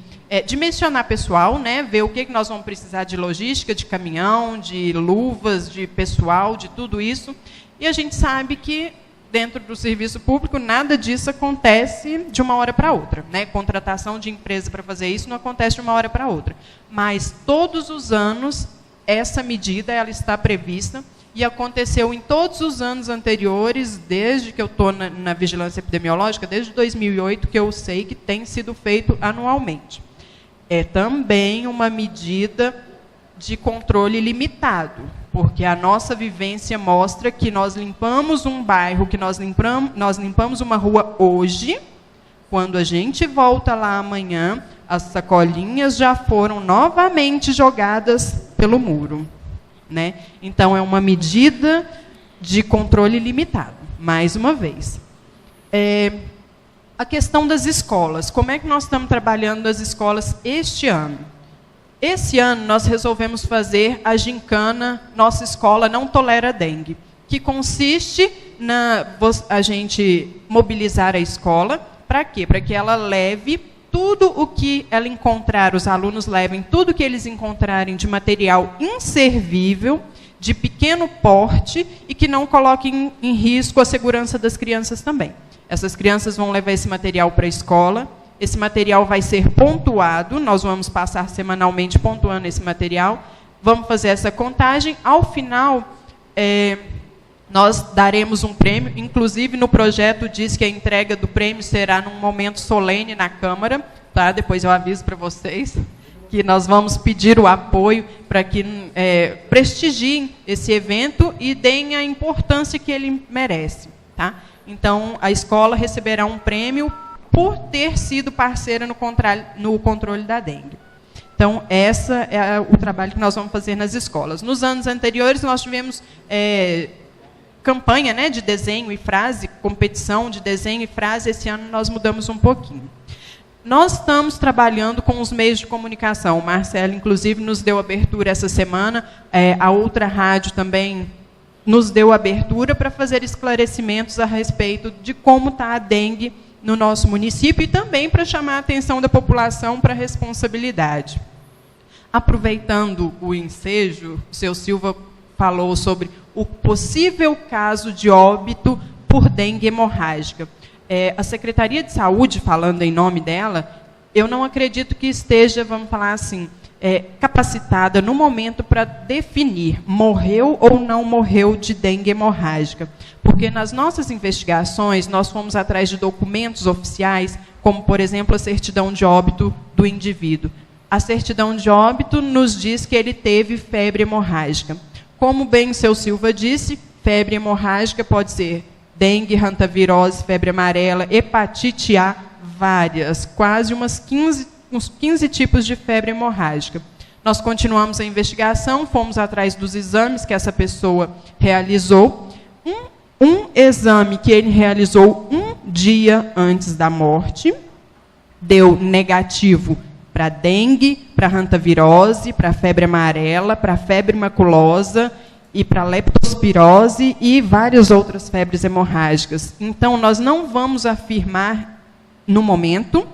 dimensionar pessoal, né? Ver o que nós vamos precisar de logística, de caminhão, de luvas, de pessoal, de tudo isso. E a gente sabe que, dentro do serviço público, nada disso acontece de uma hora para outra, né? Contratação de empresa para fazer isso não acontece de uma hora para outra. Mas, todos os anos, essa medida ela está prevista e aconteceu em todos os anos anteriores, desde que eu estou na vigilância epidemiológica, desde 2008, que eu sei que tem sido feito anualmente. É também uma medida de controle limitado, porque a nossa vivência mostra que nós limpamos um bairro, que nós limpamos uma rua hoje, quando a gente volta lá amanhã, as sacolinhas já foram novamente jogadas pelo muro, né? Então, é uma medida de controle limitado, mais uma vez. A questão das escolas. Como é que nós estamos trabalhando nas escolas este ano? Esse ano, nós resolvemos fazer a gincana Nossa Escola Não Tolera Dengue, que consiste a gente mobilizar a escola. Para quê? Para que ela leve tudo o que ela encontrar, os alunos levem tudo o que eles encontrarem de material inservível, de pequeno porte, e que não coloquem em risco a segurança das crianças também. Essas crianças vão levar esse material para a escola, esse material vai ser pontuado, nós vamos passar semanalmente pontuando esse material, vamos fazer essa contagem, ao final, nós daremos um prêmio, inclusive no projeto diz que a entrega do prêmio será num momento solene na Câmara, tá? Depois eu aviso para vocês que nós vamos pedir o apoio para que prestigiem esse evento e deem a importância que ele merece, tá? Então, a escola receberá um prêmio por ter sido parceira no controle da dengue. Então, esse é o trabalho que nós vamos fazer nas escolas. Nos anos anteriores, nós tivemos campanha, né, de desenho e frase, competição de desenho e frase. Esse ano nós mudamos um pouquinho. Nós estamos trabalhando com os meios de comunicação. O Marcelo, inclusive, nos deu abertura essa semana. A outra rádio também nos deu abertura para fazer esclarecimentos a respeito de como está a dengue no nosso município e também para chamar a atenção da população para a responsabilidade. Aproveitando o ensejo, o seu Silva falou sobre o possível caso de óbito por dengue hemorrágica. A Secretaria de Saúde, falando em nome dela, eu não acredito que esteja, vamos falar assim, capacitada no momento para definir morreu ou não morreu de dengue hemorrágica. Porque nas nossas investigações, nós fomos atrás de documentos oficiais, como, por exemplo, a certidão de óbito do indivíduo. A certidão de óbito nos diz que ele teve febre hemorrágica. Como bem o seu Silva disse, febre hemorrágica pode ser dengue, hantavirose, febre amarela, hepatite A, várias, quase uns 15 tipos de febre hemorrágica. Nós continuamos a investigação, fomos atrás dos exames que essa pessoa realizou. Um exame que ele realizou um dia antes da morte deu negativo para dengue, para hantavirose, para febre amarela, para febre maculosa e para leptospirose e várias outras febres hemorrágicas. Então, nós não vamos afirmar, no momento,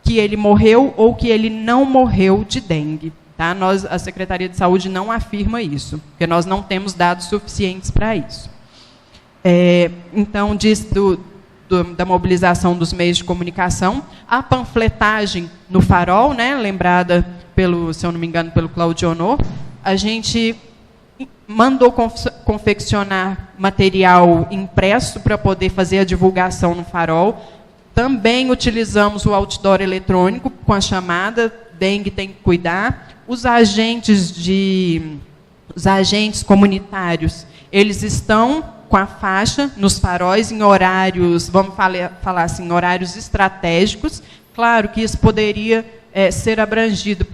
que ele morreu ou que ele não morreu de dengue. Tá? A Secretaria de Saúde não afirma isso, porque nós não temos dados suficientes para isso. Então, diz da mobilização dos meios de comunicação, a panfletagem no Farol, né, lembrada, se eu não me engano, pelo Claudio Honor, a gente mandou confeccionar material impresso para poder fazer a divulgação no Farol. Também utilizamos o outdoor eletrônico com a chamada dengue tem que cuidar. Os agentes comunitários, eles estão com a faixa nos faróis em horários, vamos falar assim, horários estratégicos. Claro que isso poderia ser abrangido,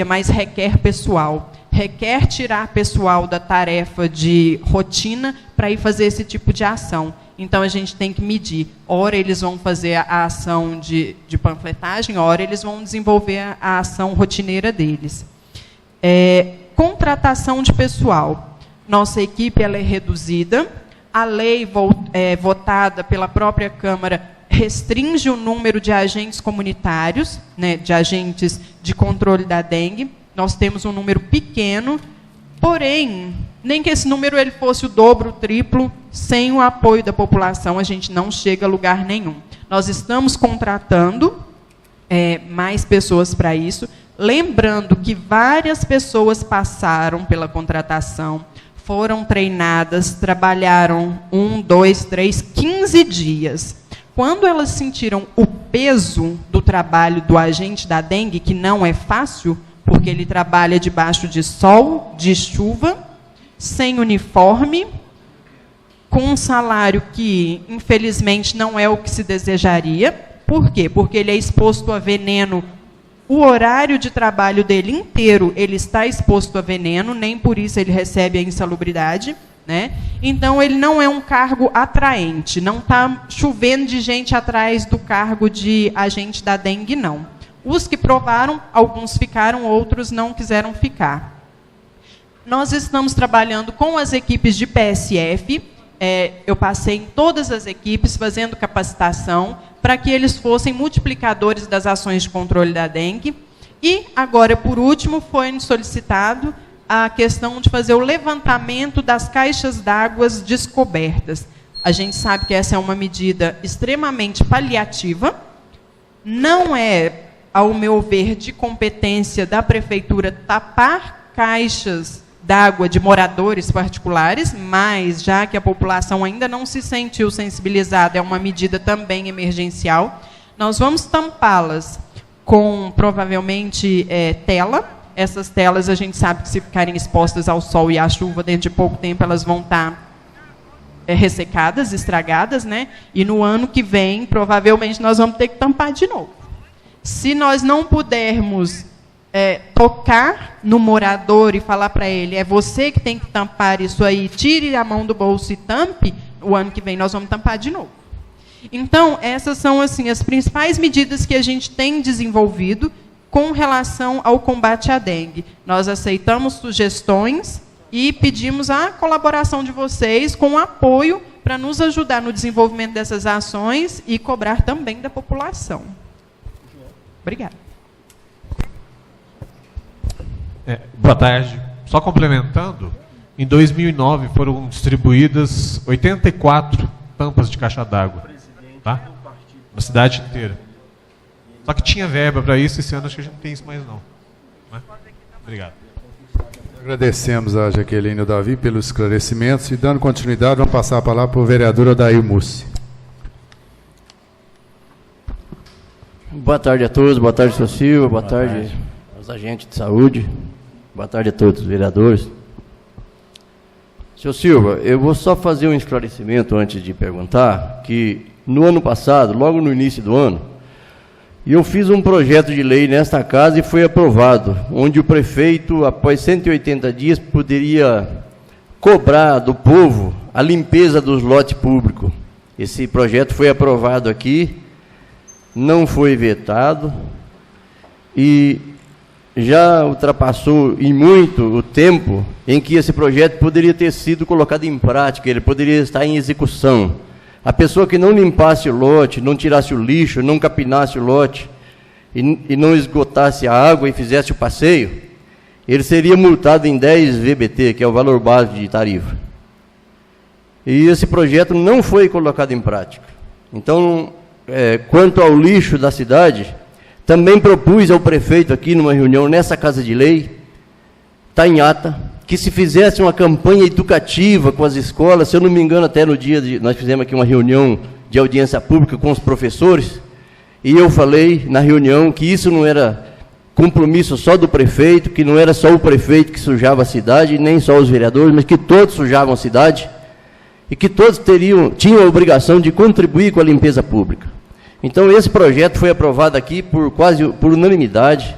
mas requer pessoal. Requer tirar pessoal da tarefa de rotina para ir fazer esse tipo de ação. Então, a gente tem que medir. Ora, eles vão fazer a ação de panfletagem, ora, eles vão desenvolver a ação rotineira deles. Contratação de pessoal. Nossa equipe ela é reduzida. A lei votada pela própria Câmara restringe o número de agentes comunitários, né, de agentes de controle da dengue. Nós temos um número pequeno, porém, nem que esse número ele fosse o dobro, o triplo, sem o apoio da população, a gente não chega a lugar nenhum. Nós estamos contratando mais pessoas para isso, lembrando que várias pessoas passaram pela contratação, foram treinadas, trabalharam 1, 2, 3, 15 dias. Quando elas sentiram o peso do trabalho do agente da dengue, que não é fácil, porque ele trabalha debaixo de sol, de chuva, sem uniforme, com um salário que, infelizmente, não é o que se desejaria. Por quê? Porque ele é exposto a veneno O horário de trabalho dele inteiro, ele está exposto a veneno, nem por isso ele recebe a insalubridade, né? Então, ele não é um cargo atraente, não está chovendo de gente atrás do cargo de agente da dengue, não. Os que provaram, alguns ficaram, outros não quiseram ficar. Nós estamos trabalhando com as equipes de PSF, eu passei em todas as equipes fazendo capacitação para que eles fossem multiplicadores das ações de controle da dengue. E, agora, por último, foi solicitado a questão de fazer o levantamento das caixas d'água descobertas. A gente sabe que essa é uma medida extremamente paliativa, não é, ao meu ver, de competência da prefeitura tapar caixas d'água de moradores particulares, mas, já que a população ainda não se sentiu sensibilizada, é uma medida também emergencial, nós vamos tampá-las com, provavelmente, tela. Essas telas, a gente sabe que, se ficarem expostas ao sol e à chuva, dentro de pouco tempo, elas vão estar ressecadas, estragadas, né? E no ano que vem, provavelmente, nós vamos ter que tampar de novo. Se nós não pudermos tocar no morador e falar para ele, é você que tem que tampar isso aí, tire a mão do bolso e tampe, o ano que vem nós vamos tampar de novo. Então, essas são assim, as principais medidas que a gente tem desenvolvido com relação ao combate à dengue. Nós aceitamos sugestões e pedimos a colaboração de vocês com apoio para nos ajudar no desenvolvimento dessas ações e cobrar também da população. Obrigada. Boa tarde. Só complementando, em 2009 foram distribuídas 84 tampas de caixa d'água, tá? Na cidade inteira. Só que tinha verba para isso, esse ano acho que a gente não tem isso mais não. Né? Obrigado. Agradecemos a Jaqueline e o Davi pelos esclarecimentos e, dando continuidade, vamos passar a palavra para o vereador Odair Mussi. Boa tarde a todos, boa tarde, senhor Silva, boa tarde aos agentes de saúde, boa tarde a todos os vereadores. Senhor Silva, eu vou só fazer um esclarecimento antes de perguntar, que no ano passado, logo no início do ano, eu fiz um projeto de lei nesta casa e foi aprovado, onde o prefeito, após 180 dias, poderia cobrar do povo a limpeza dos lotes públicos. Esse projeto foi aprovado aqui, não foi vetado e já ultrapassou em muito o tempo em que esse projeto poderia ter sido colocado em prática, ele poderia estar em execução. A pessoa que não limpasse o lote, não tirasse o lixo, não capinasse o lote e não esgotasse a água e fizesse o passeio, ele seria multado em 10 VBT, que é o valor base de tarifa. E esse projeto não foi colocado em prática. Então, quanto ao lixo da cidade, também propus ao prefeito aqui numa reunião nessa Casa de Lei, está em ata, que se fizesse uma campanha educativa com as escolas, se eu não me engano, até no dia nós fizemos aqui uma reunião de audiência pública com os professores, e eu falei na reunião que isso não era compromisso só do prefeito, que não era só o prefeito que sujava a cidade, nem só os vereadores, mas que todos sujavam a cidade, e que todos tinham a obrigação de contribuir com a limpeza pública. Então, esse projeto foi aprovado aqui por unanimidade.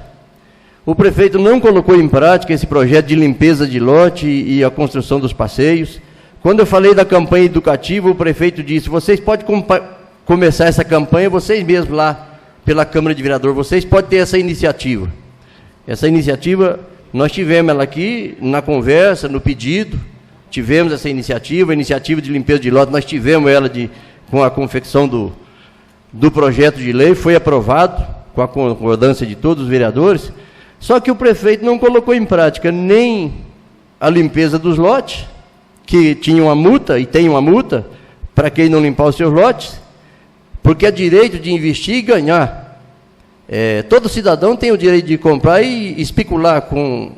O prefeito não colocou em prática esse projeto de limpeza de lote e a construção dos passeios. Quando eu falei da campanha educativa, o prefeito disse, vocês podem começar essa campanha, vocês mesmos lá, pela Câmara de Vereadores, vocês podem ter essa iniciativa. Essa iniciativa, nós tivemos ela aqui na conversa, no pedido, tivemos essa iniciativa, a iniciativa de limpeza de lote, nós tivemos ela com a confecção do projeto de lei, foi aprovado, com a concordância de todos os vereadores, só que o prefeito não colocou em prática nem a limpeza dos lotes, que tinha uma multa, e tem uma multa, para quem não limpar os seus lotes, porque é direito de investir e ganhar. Todo cidadão tem o direito de comprar e especular com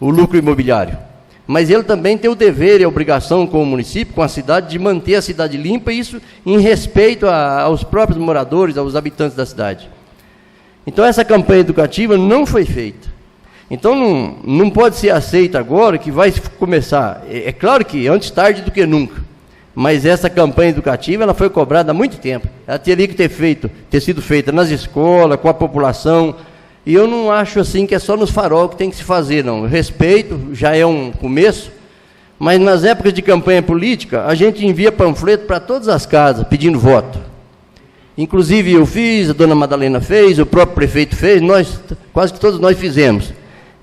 o lucro imobiliário, mas ele também tem o dever e a obrigação com o município, com a cidade, de manter a cidade limpa, e isso em respeito aos próprios moradores, aos habitantes da cidade. Então, essa campanha educativa não foi feita. Então, não pode ser aceita agora que vai começar. É claro que antes tarde do que nunca, mas essa campanha educativa ela foi cobrada há muito tempo. Ela teria que ter sido feita nas escolas, com a população, E eu não acho assim que é só nos farol que tem que se fazer, não. Eu respeito, já é um começo, mas nas épocas de campanha política, a gente envia panfleto para todas as casas pedindo voto. Inclusive eu fiz, a dona Madalena fez, o próprio prefeito fez, quase que todos nós fizemos.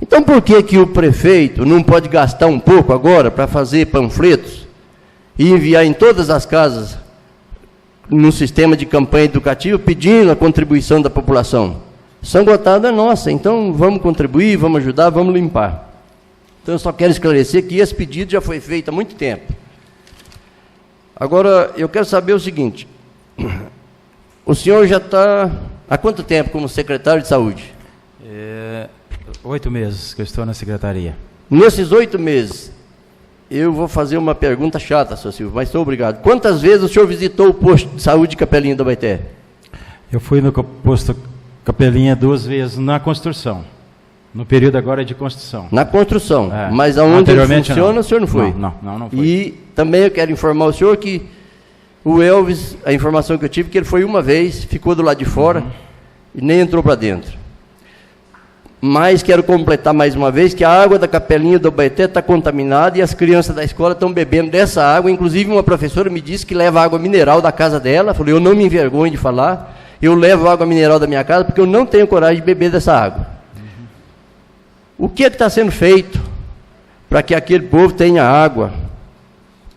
Então por que o prefeito não pode gastar um pouco agora para fazer panfletos e enviar em todas as casas no sistema de campanha educativa pedindo a contribuição da população? São Gotardo é nossa, então vamos contribuir, vamos ajudar, vamos limpar. Então eu só quero esclarecer que esse pedido já foi feito há muito tempo. Agora, eu quero saber o seguinte, o senhor já está há quanto tempo como secretário de saúde? 8 meses que eu estou na secretaria. Nesses 8 meses, eu vou fazer uma pergunta chata, Sr. Silvio, mas estou obrigado. Quantas vezes o senhor visitou o posto de saúde de Capelinha do Abaeté? Eu fui no posto Capelinha 2 vezes na construção. No período agora de construção. Na construção, mas aonde ele funciona, o senhor não foi? Não foi. E também eu quero informar o senhor que o Elvis, a informação que eu tive, que ele foi uma vez, ficou do lado de fora e nem entrou para dentro. Mas quero completar mais uma vez que a água da Capelinha do Abaeté está contaminada e as crianças da escola estão bebendo dessa água. Inclusive uma professora me disse que leva água mineral da casa dela. Falei, eu não me envergonho de falar. Eu levo água mineral da minha casa porque eu não tenho coragem de beber dessa água. O que é que está sendo feito para que aquele povo tenha água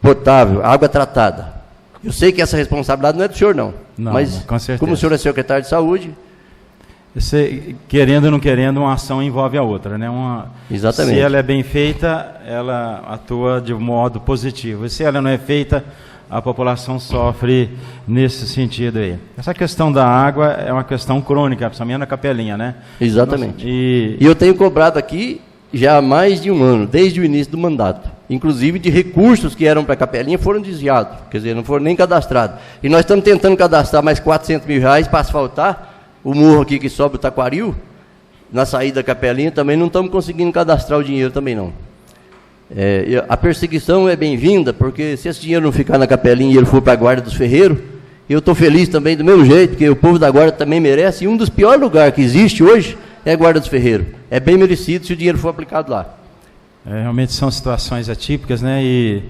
potável, água tratada? Eu sei que essa responsabilidade não é do senhor, não. Mas, com certeza, como o senhor é secretário de saúde... Querendo ou não querendo, uma ação envolve a outra, né? Exatamente. Se ela é bem feita, ela atua de modo positivo. E se ela não é feita, a população sofre nesse sentido aí. Essa questão da água é uma questão crônica, principalmente na Capelinha, né? Exatamente. E eu tenho cobrado aqui já há mais de um ano, desde o início do mandato. Inclusive de recursos que eram para a Capelinha foram desviados, quer dizer, não foram nem cadastrados. E nós estamos tentando cadastrar mais R$400 mil para asfaltar o morro aqui que sobe o Taquaril, na saída da Capelinha, também não estamos conseguindo cadastrar o dinheiro também não. A perseguição é bem-vinda, porque se esse dinheiro não ficar na Capelinha e ele for para a Guarda dos Ferreiros, eu estou feliz também do mesmo jeito, porque o povo da Guarda também merece, e um dos piores lugares que existe hoje é a Guarda dos Ferreiros. É bem merecido se o dinheiro for aplicado lá. Realmente são situações atípicas, né? E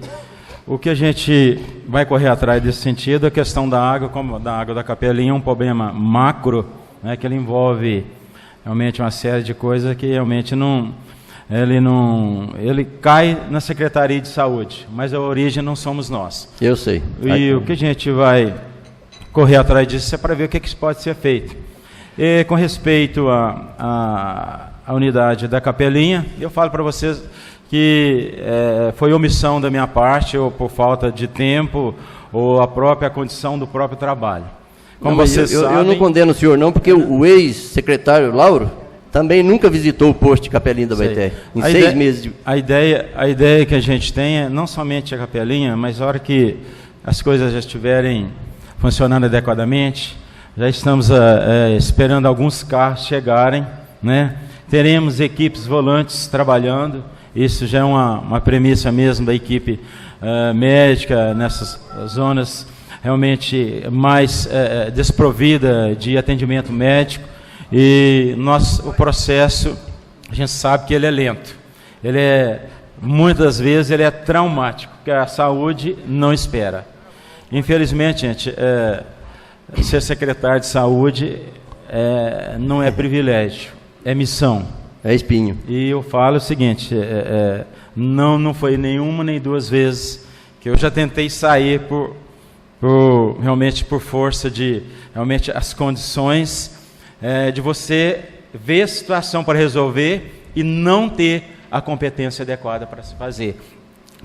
o que a gente vai correr atrás desse sentido é a questão da água, como da água da Capelinha, um problema macro, né, que ele envolve realmente uma série de coisas que realmente ele cai na Secretaria de Saúde, mas a origem não somos nós. Eu sei. E o que a gente vai correr atrás disso é para ver o que pode ser feito. E com respeito à unidade da Capelinha, eu falo para vocês que foi omissão da minha parte, ou por falta de tempo, ou a própria condição do próprio trabalho. Como vocês sabem... Eu não condeno o senhor não, porque o ex-secretário Lauro também nunca visitou o posto de Capelinha do Abaeté, em 6 meses. A ideia que a gente tem é não somente a Capelinha, mas na hora que as coisas já estiverem funcionando adequadamente, já estamos esperando alguns carros chegarem, né? Teremos equipes volantes trabalhando, isso já é uma premissa mesmo da equipe médica nessas zonas realmente mais desprovida de atendimento médico, e o processo, a gente sabe que ele é lento, muitas vezes ele é traumático, porque a saúde não espera. Infelizmente, gente, ser secretário de saúde não é privilégio, é missão. É espinho. E eu falo o seguinte, não foi nenhuma nem 2 vezes que eu já tentei sair realmente por força de realmente as condições de você ver a situação para resolver e não ter a competência adequada para se fazer,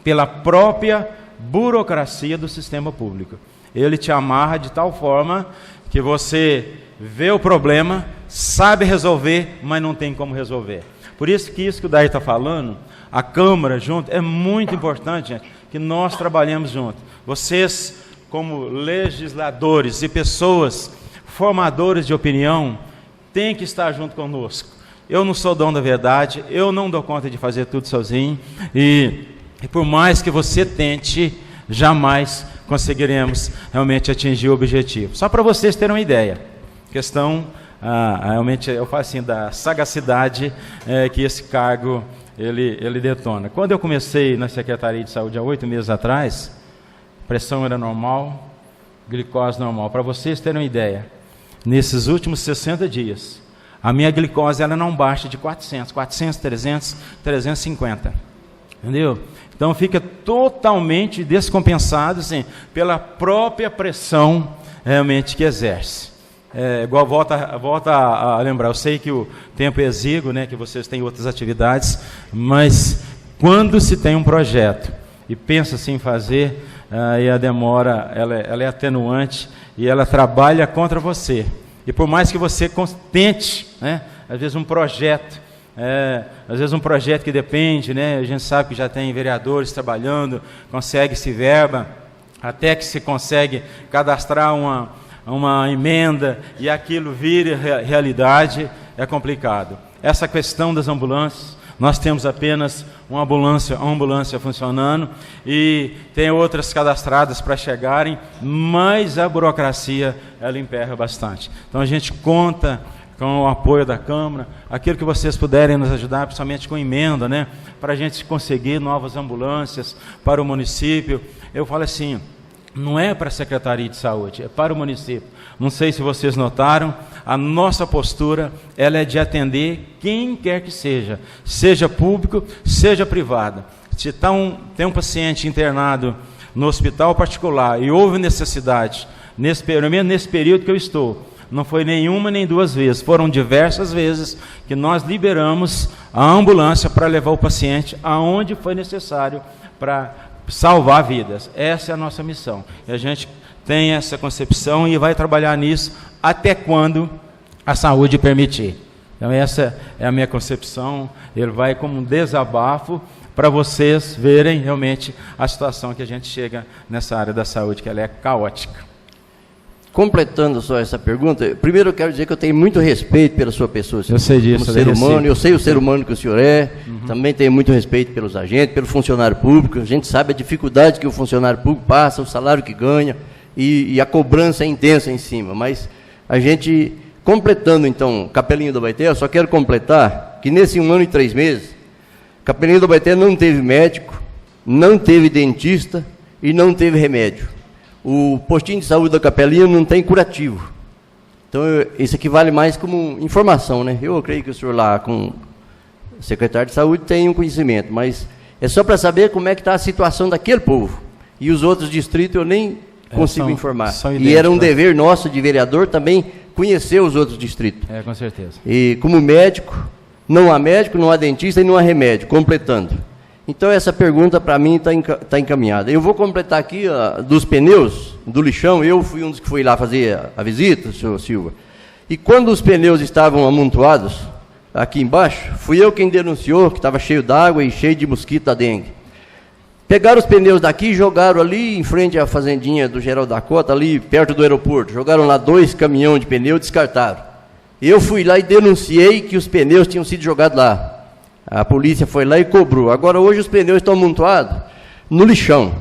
pela própria burocracia do sistema público. Ele te amarra de tal forma que você vê o problema, sabe resolver, mas não tem como resolver. Por isso que o Daí está falando, a Câmara junto, é muito importante, gente, que nós trabalhemos junto. Vocês, como legisladores e pessoas formadores de opinião, têm que estar junto conosco. Eu não sou dono da verdade, eu não dou conta de fazer tudo sozinho, e por mais que você tente, jamais conseguiremos realmente atingir o objetivo. Só para vocês terem uma ideia, questão realmente, eu falo assim, da sagacidade que esse cargo ele detona. Quando eu comecei na Secretaria de Saúde há 8 meses atrás, pressão era normal, glicose normal. Para vocês terem uma ideia, nesses últimos 60 dias, a minha glicose ela não baixa de 400, 300, 350. Entendeu? Então fica totalmente descompensado assim, pela própria pressão realmente que exerce. Igual volta a lembrar, eu sei que o tempo é exíguo, né, que vocês têm outras atividades, mas quando se tem um projeto e pensa assim em fazer, aí a demora ela é atenuante e ela trabalha contra você. E por mais que você tente, né, às vezes um projeto, às vezes um projeto que depende, né, a gente sabe que já tem vereadores trabalhando, consegue-se verba, até que se consegue cadastrar uma emenda e aquilo vire realidade, é complicado. Essa questão das ambulâncias, nós temos apenas uma ambulância funcionando e tem outras cadastradas para chegarem, mas a burocracia ela emperra bastante. Então a gente conta com o apoio da Câmara, aquilo que vocês puderem nos ajudar, principalmente com emenda, né, para a gente conseguir novas ambulâncias para o município. Eu falo assim, não é para a Secretaria de Saúde, é para o município. Não sei se vocês notaram, a nossa postura ela é de atender quem quer que seja público, seja privado. Se tem um paciente internado no hospital particular e houve necessidade, pelo menos nesse período que eu estou, não foi nenhuma nem duas vezes, foram diversas vezes que nós liberamos a ambulância para levar o paciente aonde foi necessário para salvar vidas. Essa é a nossa missão. E a gente tem essa concepção e vai trabalhar nisso até quando a saúde permitir. Então essa é a minha concepção. Ele vai como um desabafo para vocês verem realmente a situação que a gente chega nessa área da saúde, que ela é caótica. Completando só essa pergunta, primeiro eu quero dizer que eu tenho muito respeito pela sua pessoa. Eu sei disso. Como ser humano, eu sei o ser humano que o senhor é, também tenho muito respeito pelos agentes, pelo funcionário público. A gente sabe a dificuldade que o funcionário público passa, o salário que ganha e a cobrança é intensa em cima. Mas a gente, completando então Capelinho do Abaeté, eu só quero completar que nesse 1 ano e 3 meses, Capelinho do Abaeté não teve médico, não teve dentista e não teve remédio. O postinho de saúde da Capelinha não tem curativo. Então, isso aqui vale mais como informação, né? Eu creio que o senhor lá, com o secretário de saúde, tem um conhecimento, mas é só para saber como é que está a situação daquele povo. E os outros distritos eu nem consigo informar. E era um dever nosso, de vereador, também conhecer os outros distritos. Com certeza. E como médico, não há dentista e não há remédio, completando. Então, essa pergunta, para mim, está encaminhada. Eu vou completar aqui dos pneus, do lixão. Eu fui um dos que fui lá fazer a visita, senhor Silva. E quando os pneus estavam amontoados, aqui embaixo, fui eu quem denunciou que estava cheio d'água e cheio de mosquito da dengue. Pegaram os pneus daqui e jogaram ali em frente à fazendinha do Geraldo da Cota, ali perto do aeroporto. Jogaram lá 2 caminhões de pneu e descartaram. Eu fui lá e denunciei que os pneus tinham sido jogados lá. A polícia foi lá e cobrou. Agora, hoje, os pneus estão amontoados no lixão.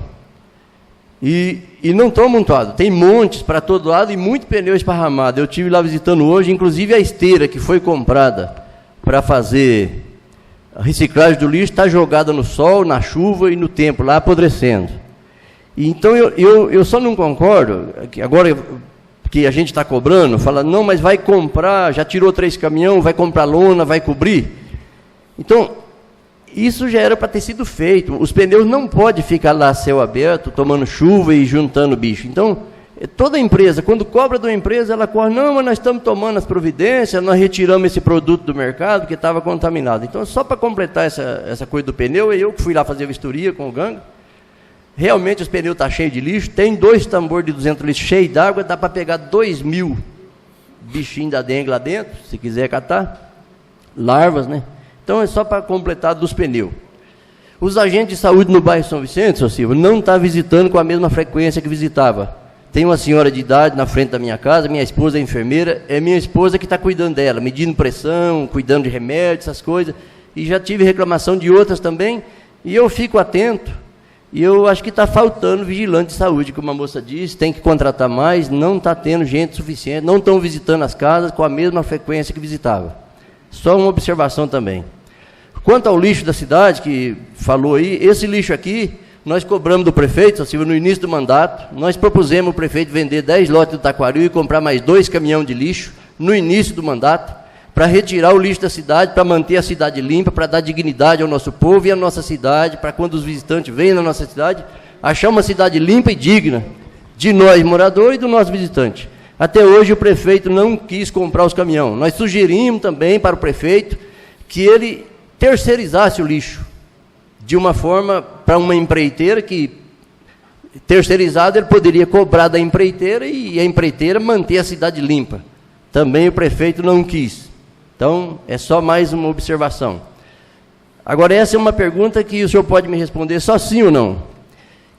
E não estão amontoados. Tem montes para todo lado e muito pneu esparramado. Eu estive lá visitando hoje, inclusive a esteira que foi comprada para fazer a reciclagem do lixo está jogada no sol, na chuva e no tempo, lá apodrecendo. E, então, eu só não concordo, que agora que a gente está cobrando, fala, não, mas vai comprar, já tirou 3 caminhões, vai comprar lona, vai cobrir. Então, isso já era para ter sido feito. Os pneus não podem ficar lá a céu aberto, tomando chuva e juntando bicho. Então, toda empresa, quando cobra de uma empresa, ela corre, não, mas nós estamos tomando as providências, nós retiramos esse produto do mercado que estava contaminado. Então, só para completar essa coisa do pneu, eu que fui lá fazer a vistoria com o gangue, realmente os pneus estão cheios de lixo, tem 2 tambores de 200 litros cheios d'água, dá para pegar 2.000 bichinhos da dengue lá dentro, se quiser catar, larvas, né? Então, é só para completar dos pneus. Os agentes de saúde no bairro São Vicente, senhor Silva, não estão visitando com a mesma frequência que visitava. Tem uma senhora de idade na frente da minha casa, minha esposa é enfermeira, é minha esposa que está cuidando dela, medindo pressão, cuidando de remédios, essas coisas. E já tive reclamação de outras também, e eu fico atento. E eu acho que está faltando vigilante de saúde, como a moça disse, tem que contratar mais, não está tendo gente suficiente, não estão visitando as casas com a mesma frequência que visitava. Só uma observação também. Quanto ao lixo da cidade, que falou aí, esse lixo aqui, nós cobramos do prefeito, assim, no início do mandato, nós propusemos o prefeito vender 10 lotes do Taquaril e comprar mais 2 caminhões de lixo, no início do mandato, para retirar o lixo da cidade, para manter a cidade limpa, para dar dignidade ao nosso povo e à nossa cidade, para quando os visitantes venham na nossa cidade, achar uma cidade limpa e digna de nós moradores e do nosso visitante. Até hoje o prefeito não quis comprar os caminhões. Nós sugerimos também para o prefeito que ele terceirizasse o lixo, de uma forma para uma empreiteira que, terceirizado, ele poderia cobrar da empreiteira e a empreiteira manter a cidade limpa. Também o prefeito não quis. Então, é só mais uma observação. Agora, essa é uma pergunta que o senhor pode me responder só sim ou não.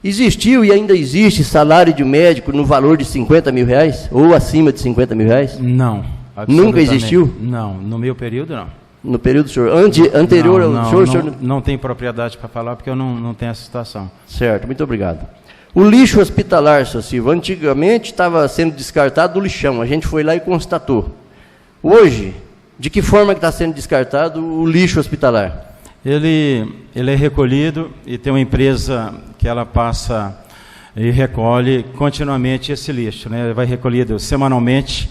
Existiu e ainda existe salário de médico no valor de R$50 mil, ou acima de R$50 mil? Não. Nunca existiu? Não, no meu período não. No período do senhor? Anterior ao senhor? Não tem propriedade para falar, porque eu não tenho essa situação. Certo, muito obrigado. O lixo hospitalar, seu Silvio, antigamente estava sendo descartado do lixão, a gente foi lá e constatou. Hoje, de que forma que está sendo descartado o lixo hospitalar? Ele é recolhido e tem uma empresa que ela passa e recolhe continuamente esse lixo, né? Vai recolhido semanalmente,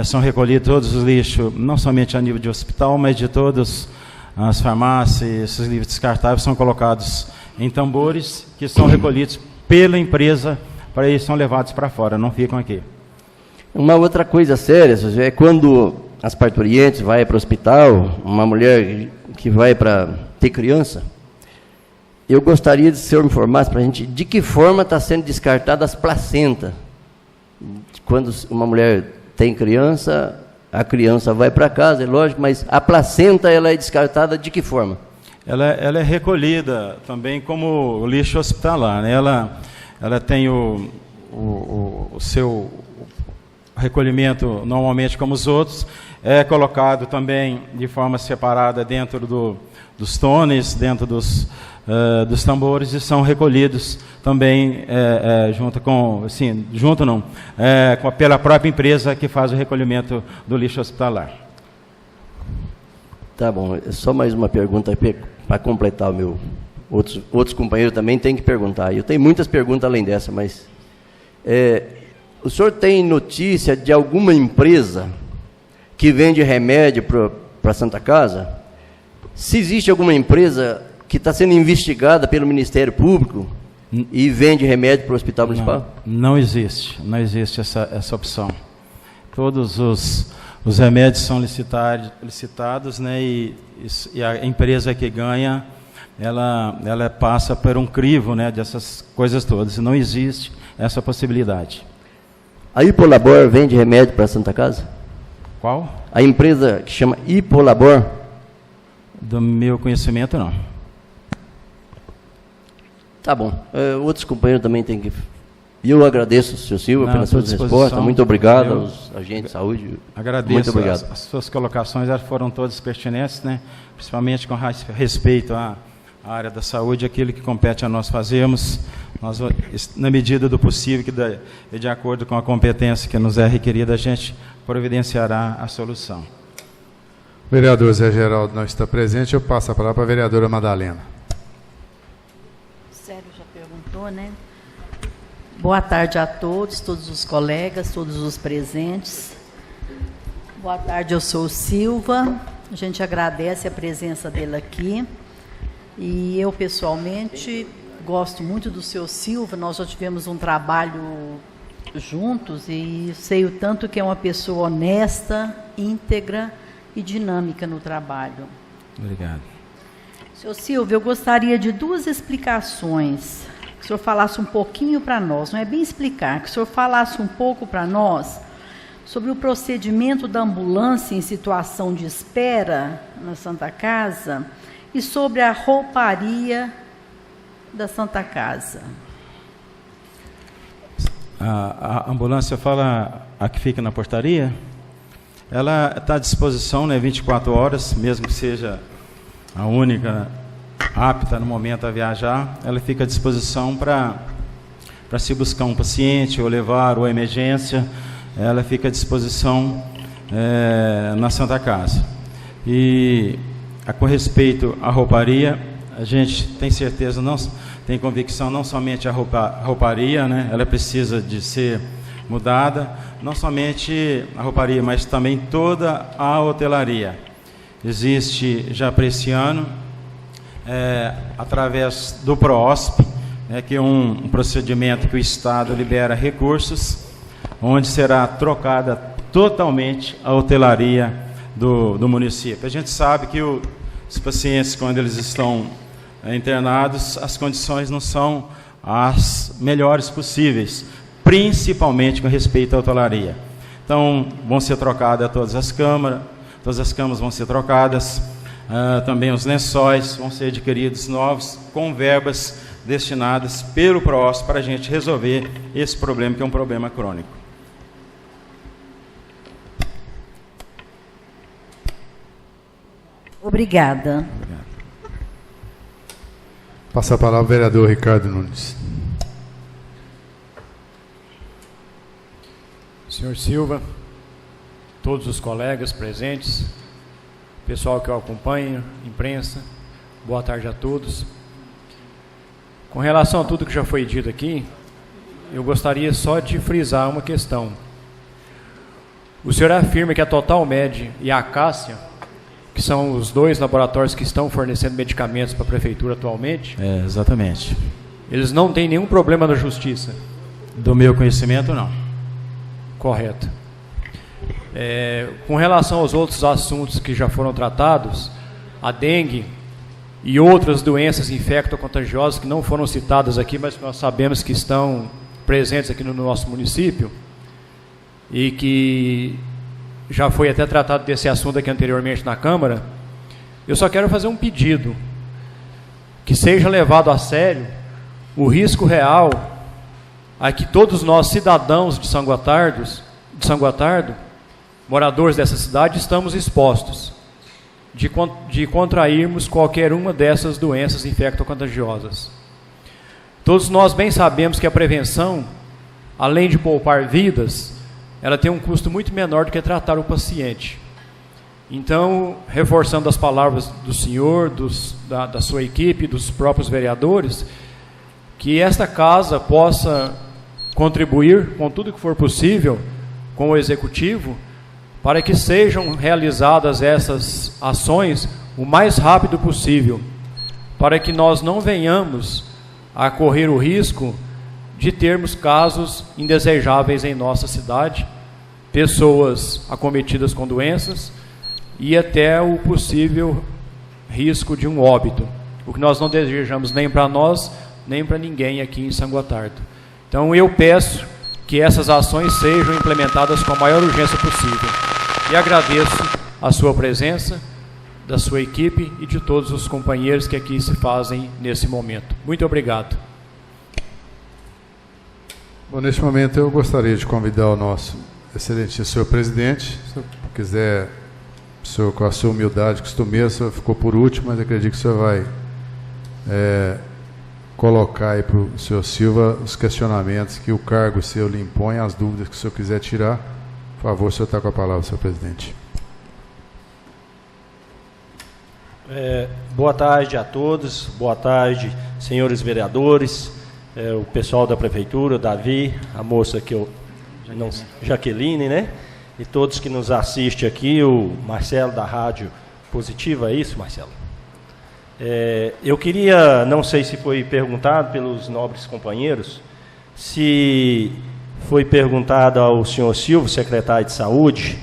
são recolhidos todos os lixos, não somente a nível de hospital, mas de todas as farmácias, esses lixos descartáveis são colocados em tambores que são recolhidos pela empresa, para eles são levados para fora, não ficam aqui. Uma outra coisa séria, é quando as parturientes vão para o hospital, uma mulher que vai para ter criança, eu gostaria de que o senhor informasse para a gente de que forma está sendo descartada as placentas. Quando uma mulher tem criança, a criança vai para casa, é lógico, mas a placenta ela é descartada de que forma? Ela é recolhida também como lixo hospitalar, né? Ela tem o seu recolhimento normalmente como os outros, é colocado também de forma separada dentro dos tones, dentro dos tambores, e são recolhidos também pela própria empresa que faz o recolhimento do lixo hospitalar. Tá bom, só mais uma pergunta para completar o meu. Outros companheiros também têm que perguntar. Eu tenho muitas perguntas além dessa, mas o senhor tem notícia de alguma empresa que vende remédio para a Santa Casa? Se existe alguma empresa que está sendo investigada pelo Ministério Público e vende remédio para o Hospital Municipal? Não existe essa opção. Todos os remédios são licitados, né, e a empresa que ganha, ela passa por um crivo, né, dessas coisas todas. Não existe essa possibilidade. A Hipolabor vende remédio para a Santa Casa? Qual? A empresa que chama Hipolabor? Do meu conhecimento, não. Tá bom. Outros companheiros também têm que... E eu agradeço, senhor Silva, pelas suas respostas. Muito obrigado aos agentes de saúde. Agradeço. Muito obrigado. As suas colocações foram todas pertinentes, né? Principalmente com respeito à área da saúde, aquilo que compete a nós fazermos, nós, na medida do possível, e de acordo com a competência que nos é requerida, a gente providenciará a solução. O vereador Zé Geraldo não está presente, eu passo a palavra para a vereadora Madalena. Sérgio já perguntou, né? Boa tarde a todos os colegas, todos os presentes. Boa tarde, eu sou o Silva. A gente agradece a presença dele aqui. E eu, pessoalmente, gosto muito do seu Silva. Nós já tivemos um trabalho juntos e sei o tanto que é uma pessoa honesta, íntegra e dinâmica no trabalho. Obrigado. Seu Silva, eu gostaria de 2 explicações. Que o senhor falasse um pouquinho para nós, não é bem explicar, que o senhor falasse um pouco para nós sobre o procedimento da ambulância em situação de espera na Santa Casa e sobre a rouparia da Santa Casa. A ambulância fala a que fica na portaria? Ela está à disposição, né, 24 horas, mesmo que seja a única apta no momento a viajar, ela fica à disposição para se buscar um paciente ou levar ou emergência, ela fica à disposição na Santa Casa. E com respeito à rouparia, a gente tem certeza, tem convicção, não somente a rouparia, né, ela precisa de ser mudada, não somente a rouparia, mas também toda a hotelaria. Existe já para esse ano, através do PROOSP, que é um procedimento que o Estado libera recursos, onde será trocada totalmente a hotelaria do município. A gente sabe que os pacientes, quando eles estão internados, as condições não são as melhores possíveis, principalmente com respeito à hotelaria. Então, vão ser trocadas todas as camas vão ser trocadas, também os lençóis vão ser adquiridos novos, com verbas destinadas pelo PROOSP para a gente resolver esse problema, que é um problema crônico. Obrigada. Passa a palavra ao vereador Ricardo Nunes. Senhor Silva, todos os colegas presentes, pessoal que eu acompanho, imprensa, boa tarde a todos. Com relação a tudo que já foi dito aqui, eu gostaria só de frisar uma questão. O senhor afirma que a Total Med e a Acácia, que são os dois laboratórios que estão fornecendo medicamentos para a prefeitura atualmente. Exatamente. Eles não têm nenhum problema na justiça? Do meu conhecimento, não. Correto. Com relação aos outros assuntos que já foram tratados, a dengue e outras doenças infecto-contagiosas que não foram citadas aqui, mas que nós sabemos que estão presentes aqui no nosso município e que já foi até tratado desse assunto aqui anteriormente na Câmara, eu só quero fazer um pedido, que seja levado a sério o risco real a que todos nós, cidadãos de São Gotardo, moradores dessa cidade, estamos expostos de contrairmos qualquer uma dessas doenças infecto-contagiosas. Todos nós bem sabemos que a prevenção, além de poupar vidas, ela tem um custo muito menor do que tratar o paciente. Então, reforçando as palavras do senhor, da sua equipe, dos próprios vereadores, que esta casa possa contribuir com tudo que for possível com o Executivo, para que sejam realizadas essas ações o mais rápido possível, para que nós não venhamos a correr o risco de termos casos indesejáveis em nossa cidade, pessoas acometidas com doenças e até o possível risco de um óbito, o que nós não desejamos nem para nós, nem para ninguém aqui em São Gotardo. Então eu peço que essas ações sejam implementadas com a maior urgência possível. E agradeço a sua presença, da sua equipe e de todos os companheiros que aqui se fazem nesse momento. Muito obrigado. Bom, neste momento eu gostaria de convidar o nosso excelentíssimo senhor presidente, se quiser, senhor, com a sua humildade costumeira, o senhor ficou por último, mas acredito que o senhor vai colocar aí para o senhor Silva os questionamentos que o cargo seu lhe impõe, as dúvidas que o senhor quiser tirar. Por favor, o senhor está com a palavra, senhor presidente. Boa tarde a todos, boa tarde, senhores vereadores, o pessoal da prefeitura, Davi, a moça que eu não, Jaqueline, né? E todos que nos assistem aqui, o Marcelo da Rádio Positiva, é isso, Marcelo? Eu queria, não sei se foi perguntado pelos nobres companheiros, se foi perguntado ao senhor Silvio, secretário de Saúde,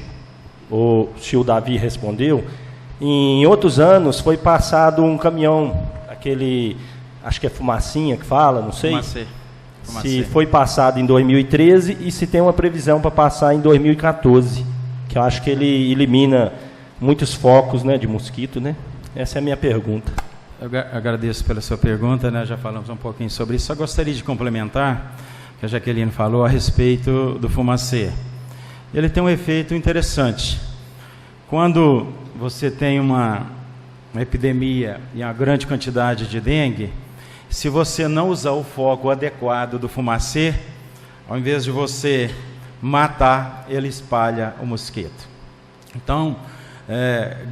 ou se o Davi respondeu. Em outros anos foi passado um caminhão, aquele, acho que é fumacinha que fala, não sei. Fumacê. Se foi passado em 2013 e se tem uma previsão para passar em 2014, que eu acho que ele elimina muitos focos, né, de mosquito, né? Essa é a minha pergunta. Eu agradeço pela sua pergunta, né? Já falamos um pouquinho sobre isso. Só gostaria de complementar o que a Jaqueline falou a respeito do fumacê. Ele tem um efeito interessante. Quando você tem uma uma epidemia e uma grande quantidade de dengue, se você não usar o fogo adequado do fumacê, ao invés de você matar, ele espalha o mosquito. Então,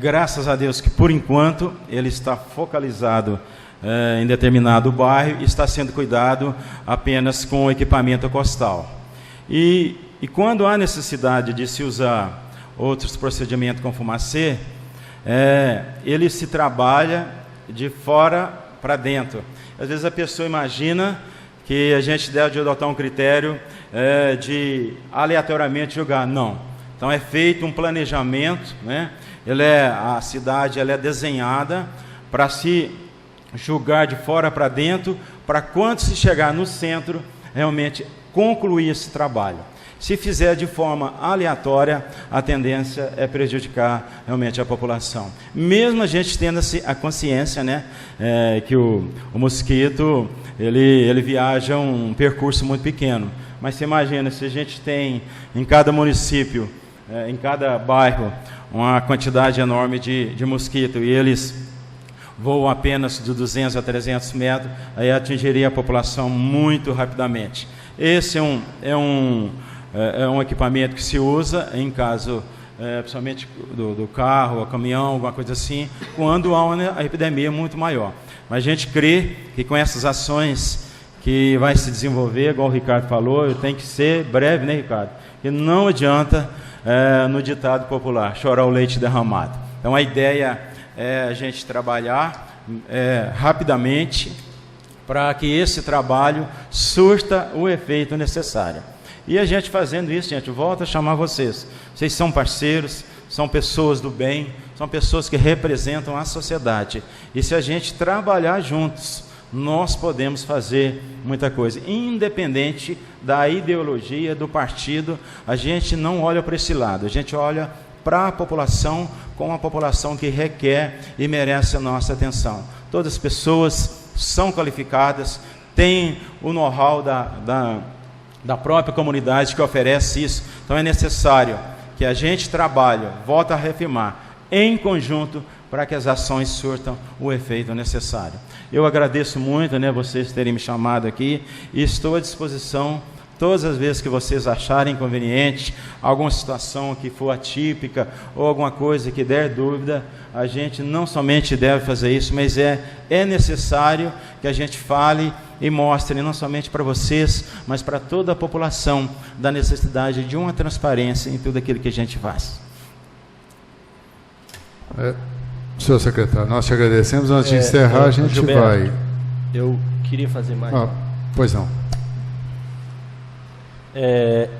graças a Deus que, por enquanto, ele está focalizado em determinado bairro e está sendo cuidado apenas com equipamento costal. E quando há necessidade de se usar outros procedimentos com fumacê, ele se trabalha de fora para dentro. Às vezes a pessoa imagina que a gente deve adotar um critério de aleatoriamente jogar. Não. Então é feito um planejamento, né? A cidade ela é desenhada para se julgar de fora para dentro, para quando se chegar no centro, realmente concluir esse trabalho. Se fizer de forma aleatória, a tendência é prejudicar realmente a população. Mesmo a gente tendo a consciência, né, que o mosquito ele viaja um percurso muito pequeno. Mas você imagina, se a gente tem em cada município, em cada bairro, uma quantidade enorme de mosquito e eles voam apenas de 200 a 300 metros, aí atingiria a população muito rapidamente. Esse é um equipamento que se usa em caso, principalmente do carro, caminhão, alguma coisa assim, quando há uma epidemia muito maior. Mas a gente crê que com essas ações que vai se desenvolver, igual o Ricardo falou, tem que ser breve, né, Ricardo? E não adianta, no ditado popular, chorar o leite derramado. Então a ideia é a gente trabalhar rapidamente para que esse trabalho surta o efeito necessário. E a gente fazendo isso, gente, volto a chamar vocês. Vocês são parceiros, são pessoas do bem, são pessoas que representam a sociedade. E se a gente trabalhar juntos, nós podemos fazer muita coisa. Independente da ideologia, do partido, a gente não olha para esse lado, a gente olha para a população, como a população que requer e merece a nossa atenção. Todas as pessoas são qualificadas, têm o know-how da própria comunidade que oferece isso. Então é necessário que a gente trabalhe, volta a reafirmar, em conjunto, para que as ações surtam o efeito necessário. Eu agradeço muito, né, vocês terem me chamado aqui e estou à disposição todas as vezes que vocês acharem conveniente, alguma situação que for atípica ou alguma coisa que der dúvida, a gente não somente deve fazer isso, mas é necessário que a gente fale e mostre não somente para vocês, mas para toda a população da necessidade de uma transparência em tudo aquilo que a gente faz. Senhor secretário, nós te agradecemos. Antes de encerrar, a gente Gilberto, vai... Eu queria fazer mais... Pois não.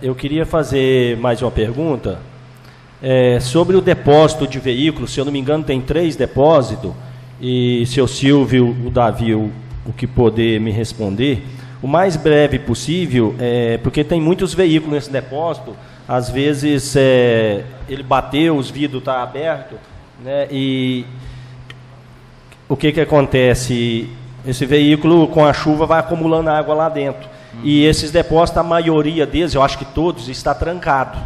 Eu queria fazer mais uma pergunta sobre o depósito de veículos. Se eu não me engano, tem 3 depósitos. E se o Silvio, o Davi, o que poder me responder, o mais breve possível, porque tem muitos veículos nesse depósito. Às vezes ele bateu, os vidros estão abertos, né? E o que acontece? Esse veículo, com a chuva, vai acumulando água lá dentro. E esses depósitos, a maioria deles, eu acho que todos, está trancado,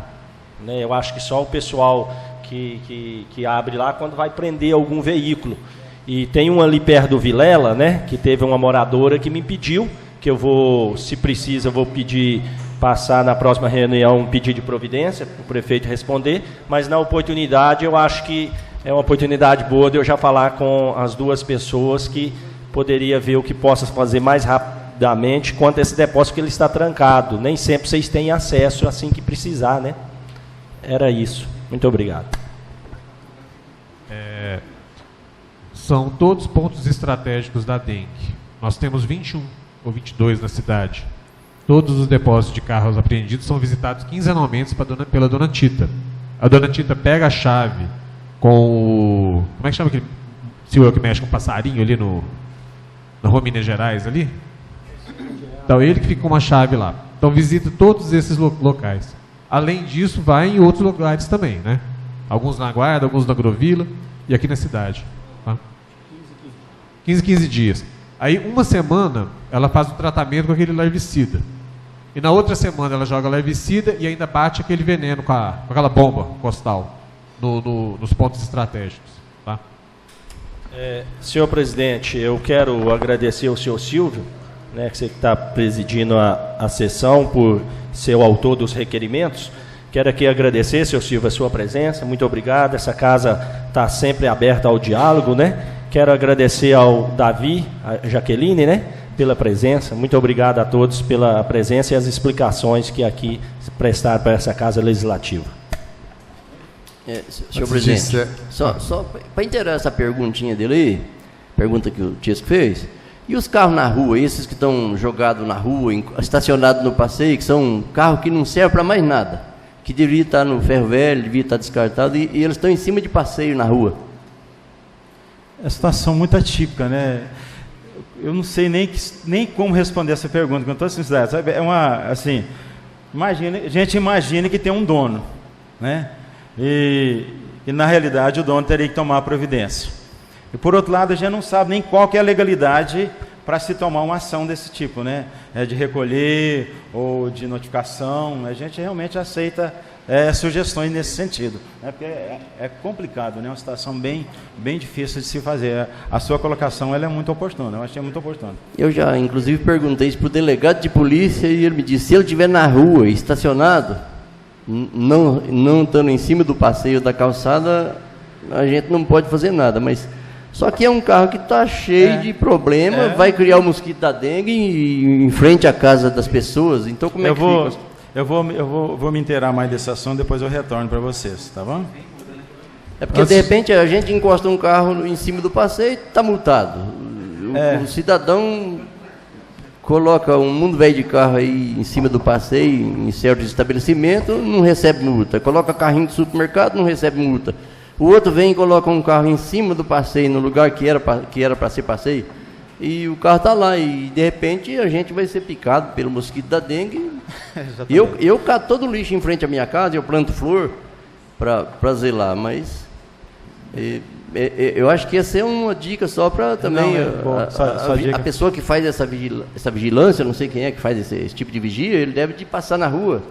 né? Eu acho que só o pessoal que abre lá quando vai prender algum veículo. E tem um ali perto do Vilela, né, que teve uma moradora que me pediu, que eu vou, se precisa, eu vou pedir, passar na próxima reunião um pedido de providência, para o prefeito responder, mas na oportunidade eu acho que é uma oportunidade boa de eu já falar com as 2 pessoas que poderia ver o que possa fazer mais rapidamente quanto a esse depósito, que ele está trancado. Nem sempre vocês têm acesso assim que precisar, né? Era isso. Muito obrigado. São todos pontos estratégicos da dengue. Nós temos 21 ou 22 na cidade. Todos os depósitos de carros apreendidos são visitados quinzenalmente pela dona Tita. A dona Tita pega a chave com o... Como é que chama aquele senhor que mexe com o passarinho ali na rua Minas Gerais ali? Então ele que fica com uma chave lá. Então visita todos esses locais. Além disso, vai em outros lugares também, né? Alguns na Guarda, alguns na Agrovila e aqui na cidade. Tá? 15 dias. Aí, uma semana, ela faz o tratamento com aquele larvicida. E na outra semana, ela joga larvicida e ainda bate aquele veneno com aquela bomba costal nos pontos estratégicos. Tá? Senhor presidente, eu quero agradecer ao senhor Silvio, né, que você está presidindo a sessão, por ser o autor dos requerimentos. Quero aqui agradecer, senhor Silvio, a sua presença. Muito obrigado. Essa casa está sempre aberta ao diálogo, né? Quero agradecer ao Davi, a Jaqueline, né, pela presença. Muito obrigado a todos pela presença e as explicações que aqui prestaram para essa casa legislativa. Senhor presidente, só para inteirar essa perguntinha dele aí, pergunta que o Tiesco fez, e os carros na rua, esses que estão jogados na rua, estacionados no passeio, que são carros que não servem para mais nada, que deveria estar no ferro velho, deveria estar descartado, e eles estão em cima de passeio na rua? É uma situação muito atípica, né? Eu não sei nem como responder essa pergunta, com toda sinceridade, sabe? É uma, assim, a gente imagina que tem um dono, né? E na realidade o dono teria que tomar a providência. E por outro lado, a gente não sabe nem qual que é a legalidade para se tomar uma ação desse tipo, né? De recolher ou de notificação. A gente realmente aceita sugestões nesse sentido, né? Porque é complicado, né? É uma situação bem difícil de se fazer. A sua colocação ela é muito oportuna, eu achei muito oportuna. Eu já, inclusive, perguntei isso para o delegado de polícia e ele me disse, se ele estiver na rua, estacionado, não estando em cima do passeio da calçada, a gente não pode fazer nada, mas só que é um carro que está cheio de problema, vai criar o mosquito da dengue em frente à casa das pessoas, então como é que fica? Eu vou me inteirar mais desse assunto, depois eu retorno para vocês, tá bom? É porque de repente a gente encosta um carro em cima do passeio e está multado. O cidadão coloca um mundo velho de carro aí em cima do passeio, em certos estabelecimentos, não recebe multa. Coloca carrinho de supermercado, não recebe multa. O outro vem e coloca um carro em cima do passeio, no lugar que era para ser passeio, e o carro está lá, e de repente a gente vai ser picado pelo mosquito da dengue. eu cato todo o lixo em frente à minha casa, eu planto flor para zelar, mas eu acho que essa é uma dica só para também a pessoa que faz essa vigilância, não sei quem é que faz esse tipo de vigia, ele deve de passar na rua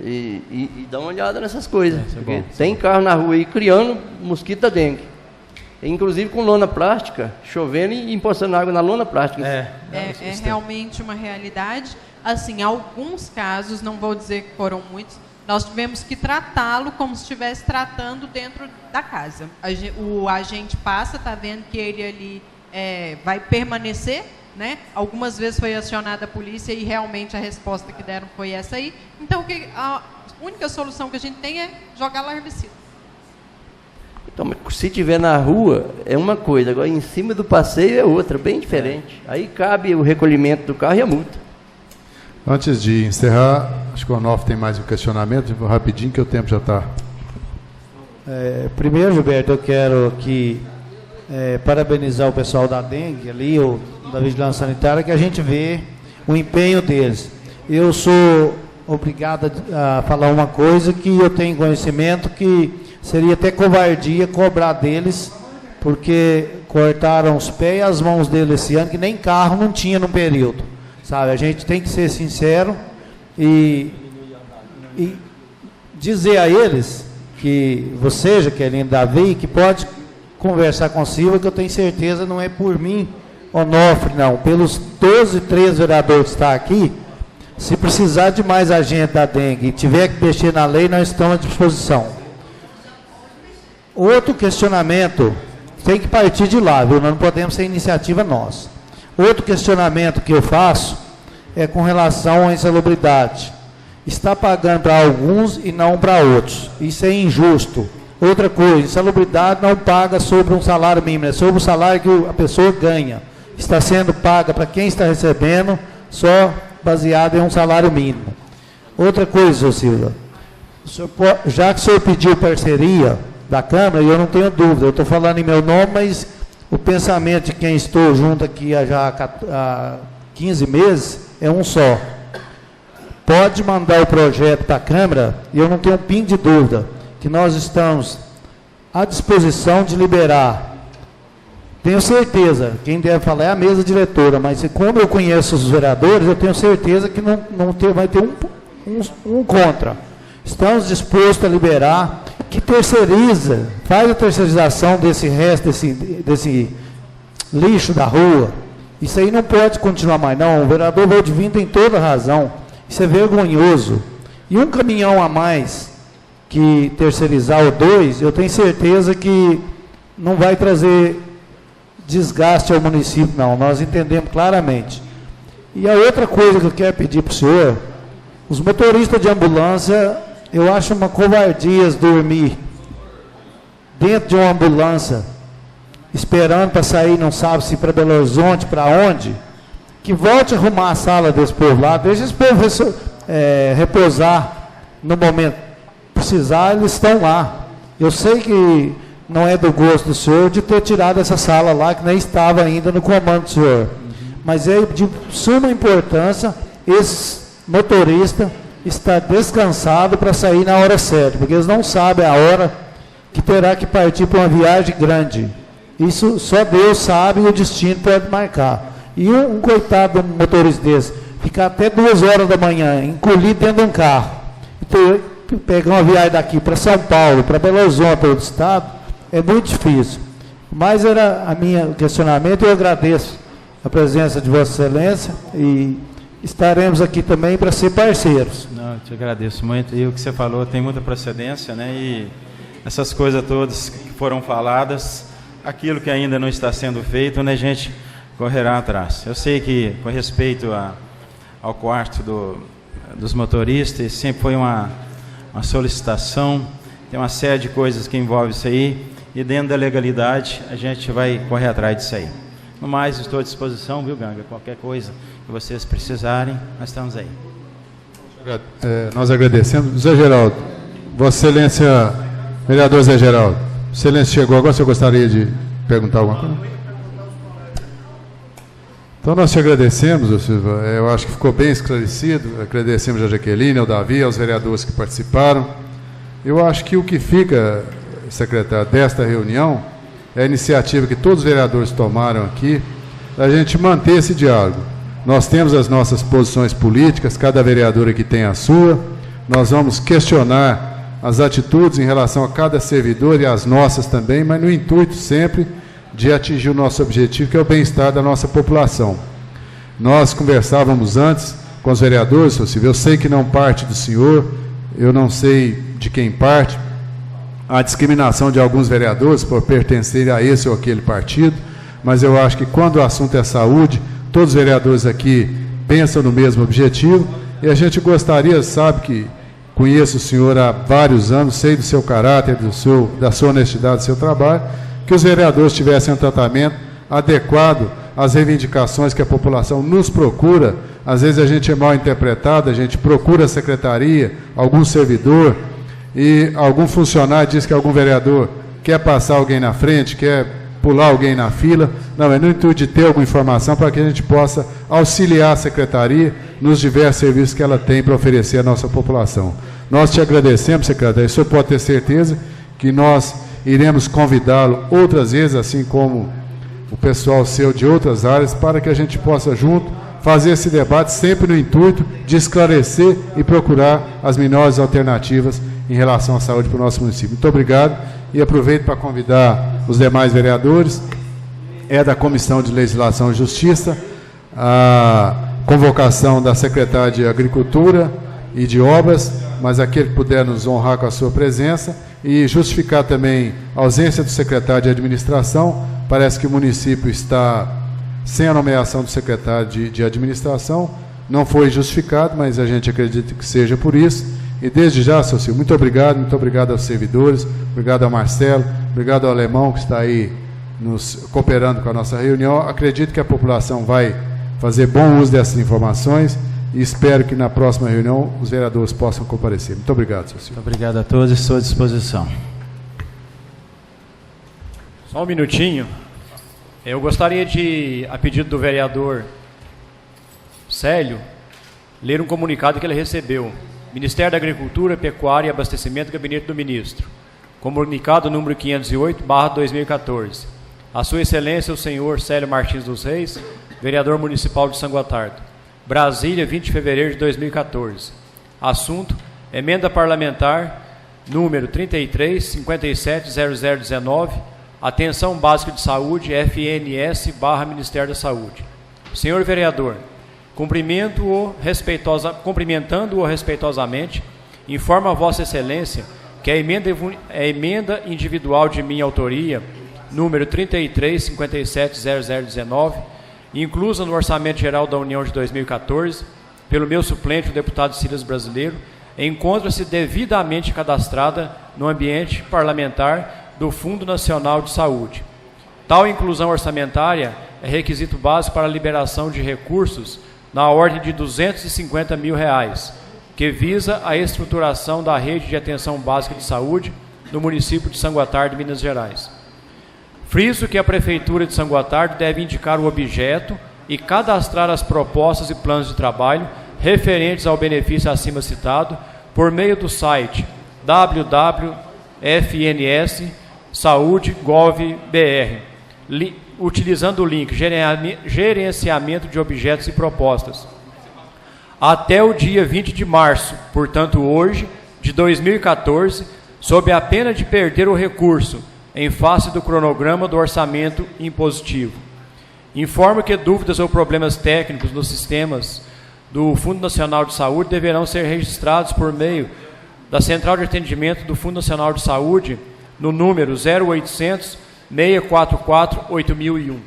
e dar uma olhada nessas coisas, porque tem carro na rua aí criando mosquito da dengue, inclusive com lona plástica, chovendo e empoçando água na lona plástica. É realmente uma realidade. Assim, alguns casos, não vou dizer que foram muitos, nós tivemos que tratá-lo como se estivesse tratando dentro da casa. O agente passa, está vendo que ele ali vai permanecer, né? Algumas vezes foi acionada a polícia e realmente a resposta que deram foi essa aí. Então, a única solução que a gente tem é jogar larvicida. Então, se tiver na rua, é uma coisa, agora em cima do passeio é outra, bem diferente. Aí cabe o recolhimento do carro e a multa. Antes de encerrar, acho que o Onofre tem mais um questionamento, vou rapidinho que o tempo já está. Primeiro, Gilberto, eu quero aqui parabenizar o pessoal da dengue ali, da Vigilância Sanitária, que a gente vê o empenho deles. Eu sou obrigado a falar uma coisa que eu tenho conhecimento que seria até covardia cobrar deles, porque cortaram os pés e as mãos deles esse ano, que nem carro não tinha no período. Sabe, a gente tem que ser sincero e dizer a eles que você, Jaqueline, Davi, que pode conversar com Silva, que eu tenho certeza não é por mim, Onofre, não, pelos 13 vereadores que estão aqui. Se precisar de mais agente da dengue e tiver que mexer na lei, nós estamos à disposição. Outro questionamento, tem que partir de lá, viu? Nós não podemos ser iniciativa nossa. Outro questionamento que eu faço é com relação à insalubridade. Está pagando para alguns e não para outros. Isso é injusto. Outra coisa, insalubridade não paga sobre um salário mínimo, é sobre o salário que a pessoa ganha. Está sendo paga para quem está recebendo, só baseado em um salário mínimo. Outra coisa, senhor Silva, já que o senhor pediu parceria da Câmara, eu não tenho dúvida, eu estou falando em meu nome, mas o pensamento de quem estou junto aqui há 15 meses é um só. Pode mandar o projeto para a Câmara, e eu não tenho um pingo de dúvida, que nós estamos à disposição de liberar. Tenho certeza, quem deve falar é a mesa diretora, mas como eu conheço os vereadores, eu tenho certeza que vai ter um contra. Estamos dispostos a liberar que terceiriza, faz a terceirização desse resto, desse lixo da rua. Isso aí não pode continuar mais, não. O vereador Valdivino tem toda a razão. Isso é vergonhoso. E um caminhão a mais que terceirizar, ou 2, eu tenho certeza que não vai trazer desgaste ao município, não. Nós entendemos claramente. E a outra coisa que eu quero pedir para o senhor, os motoristas de ambulância, eu acho uma covardia dormir dentro de uma ambulância, esperando para sair, não sabe se para Belo Horizonte, para onde, que volte a arrumar a sala desse povo lá, deixa esse povo repousar no momento precisar, eles estão lá. Eu sei que não é do gosto do senhor de ter tirado essa sala lá, que nem estava ainda no comando do senhor. Mas é de suma importância esse motorista estar descansado para sair na hora certa, porque eles não sabem a hora que terá que partir para uma viagem grande. Isso só Deus sabe e o destino pode marcar. E um coitado de um motorista desse, ficar até 2 horas da manhã, encolhido dentro de um carro, e pegar uma viagem daqui para São Paulo, para Belo Horizonte, para outro estado, é muito difícil. Mas era a minha questionamento, eu agradeço a presença de Vossa Excelência e estaremos aqui também para ser parceiros. Não, eu te agradeço muito. E o que você falou tem muita procedência, né? E essas coisas todas que foram faladas, aquilo que ainda não está sendo feito, né, a gente correrá atrás. Eu sei que, com respeito ao quarto dos motoristas, sempre foi uma solicitação, tem uma série de coisas que envolvem isso aí, e dentro da legalidade a gente vai correr atrás disso aí. No mais, estou à disposição, viu, Ganga? Qualquer coisa que vocês precisarem, nós estamos aí. Nós agradecemos. Zé Geraldo, Vossa Excelência, vereador Zé Geraldo, Excelência chegou agora, você gostaria de perguntar alguma coisa? Então nós te agradecemos, Silva. Eu acho que ficou bem esclarecido. Agradecemos a Jaqueline, ao Davi, aos vereadores que participaram. Eu acho que o que fica, secretário, desta reunião é a iniciativa que todos os vereadores tomaram aqui, da gente manter esse diálogo. Nós temos as nossas posições políticas, cada vereador aqui tem a sua. Nós vamos questionar as atitudes em relação a cada servidor e as nossas também, mas no intuito sempre de atingir o nosso objetivo, que é o bem-estar da nossa população. Nós conversávamos antes com os vereadores, senhor Silvio, eu sei que não parte do senhor, eu não sei de quem parte, a discriminação de alguns vereadores por pertencerem a esse ou aquele partido, mas eu acho que quando o assunto é saúde, todos os vereadores aqui pensam no mesmo objetivo, e a gente gostaria, sabe que conheço o senhor há vários anos, sei do seu caráter, da sua honestidade, do seu trabalho, que os vereadores tivessem um tratamento adequado às reivindicações que a população nos procura. Às vezes a gente é mal interpretado, a gente procura a secretaria, algum servidor, e algum funcionário diz que algum vereador quer passar alguém na frente, quer pular alguém na fila. Não, é no intuito de ter alguma informação para que a gente possa auxiliar a secretaria nos diversos serviços que ela tem para oferecer à nossa população. Nós te agradecemos, secretário, o senhor pode ter certeza que nós iremos convidá-lo outras vezes, assim como o pessoal seu de outras áreas, para que a gente possa junto fazer esse debate, sempre no intuito de esclarecer e procurar as melhores alternativas em relação à saúde para o nosso município. Muito obrigado e aproveito para convidar os demais vereadores, da Comissão de Legislação e Justiça, a convocação da secretária de Agricultura e de Obras, mas aquele que puder nos honrar com a sua presença, e justificar também a ausência do secretário de Administração. Parece que o município está sem a nomeação do secretário de Administração, não foi justificado, mas a gente acredita que seja por isso. E desde já, seu Silvio, muito obrigado aos servidores, obrigado ao Marcelo, obrigado ao Alemão que está aí nos cooperando com a nossa reunião. Acredito que a população vai fazer bom uso dessas informações e espero que na próxima reunião os vereadores possam comparecer. Muito obrigado, seu Silvio. Muito obrigado a todos, estou à disposição. Só um minutinho. Eu gostaria de, a pedido do vereador Célio, ler um comunicado que ele recebeu. Ministério da Agricultura, Pecuária e Abastecimento, Gabinete do Ministro. Comunicado número 508/2014. A Sua Excelência, o senhor Célio Martins dos Reis, vereador municipal de São Gotardo. Brasília, 20 de fevereiro de 2014. Assunto: emenda parlamentar número 33-570019, Atenção Básica de Saúde, FNS/Ministério da Saúde. Senhor vereador, cumprimentando-o respeitosamente, informo a Vossa Excelência que a emenda individual de minha autoria, número 33-570019, inclusa no Orçamento Geral da União de 2014, pelo meu suplente, o deputado Silas Brasileiro, encontra-se devidamente cadastrada no ambiente parlamentar do Fundo Nacional de Saúde. Tal inclusão orçamentária é requisito básico para a liberação de recursos na ordem de R$ 250 mil, que visa a estruturação da rede de atenção básica de saúde no município de São Gotardo, Minas Gerais. Friso que a Prefeitura de São Gotardo deve indicar o objeto e cadastrar as propostas e planos de trabalho referentes ao benefício acima citado por meio do site www.fnssaude.gov.br, utilizando o link Gerenciamento de Objetos e Propostas. Até o dia 20 de março, portanto hoje, de 2014, sob a pena de perder o recurso em face do cronograma do orçamento impositivo. Informo que dúvidas ou problemas técnicos nos sistemas do Fundo Nacional de Saúde deverão ser registrados por meio da Central de Atendimento do Fundo Nacional de Saúde no número 0800 644 8001.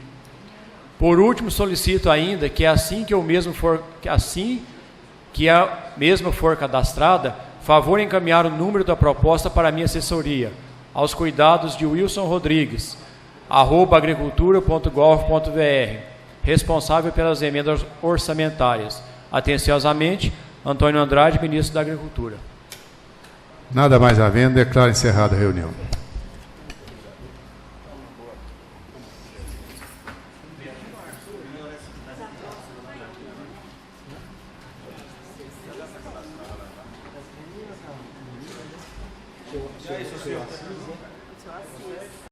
Por último, solicito ainda que assim que a mesma for cadastrada, favor encaminhar o número da proposta para a minha assessoria, aos cuidados de Wilson Rodrigues, @agricultura.gov.br, responsável pelas emendas orçamentárias. Atenciosamente, Antônio Andrade, ministro da Agricultura. Nada mais havendo, declaro encerrada a reunião. E aí, senhor?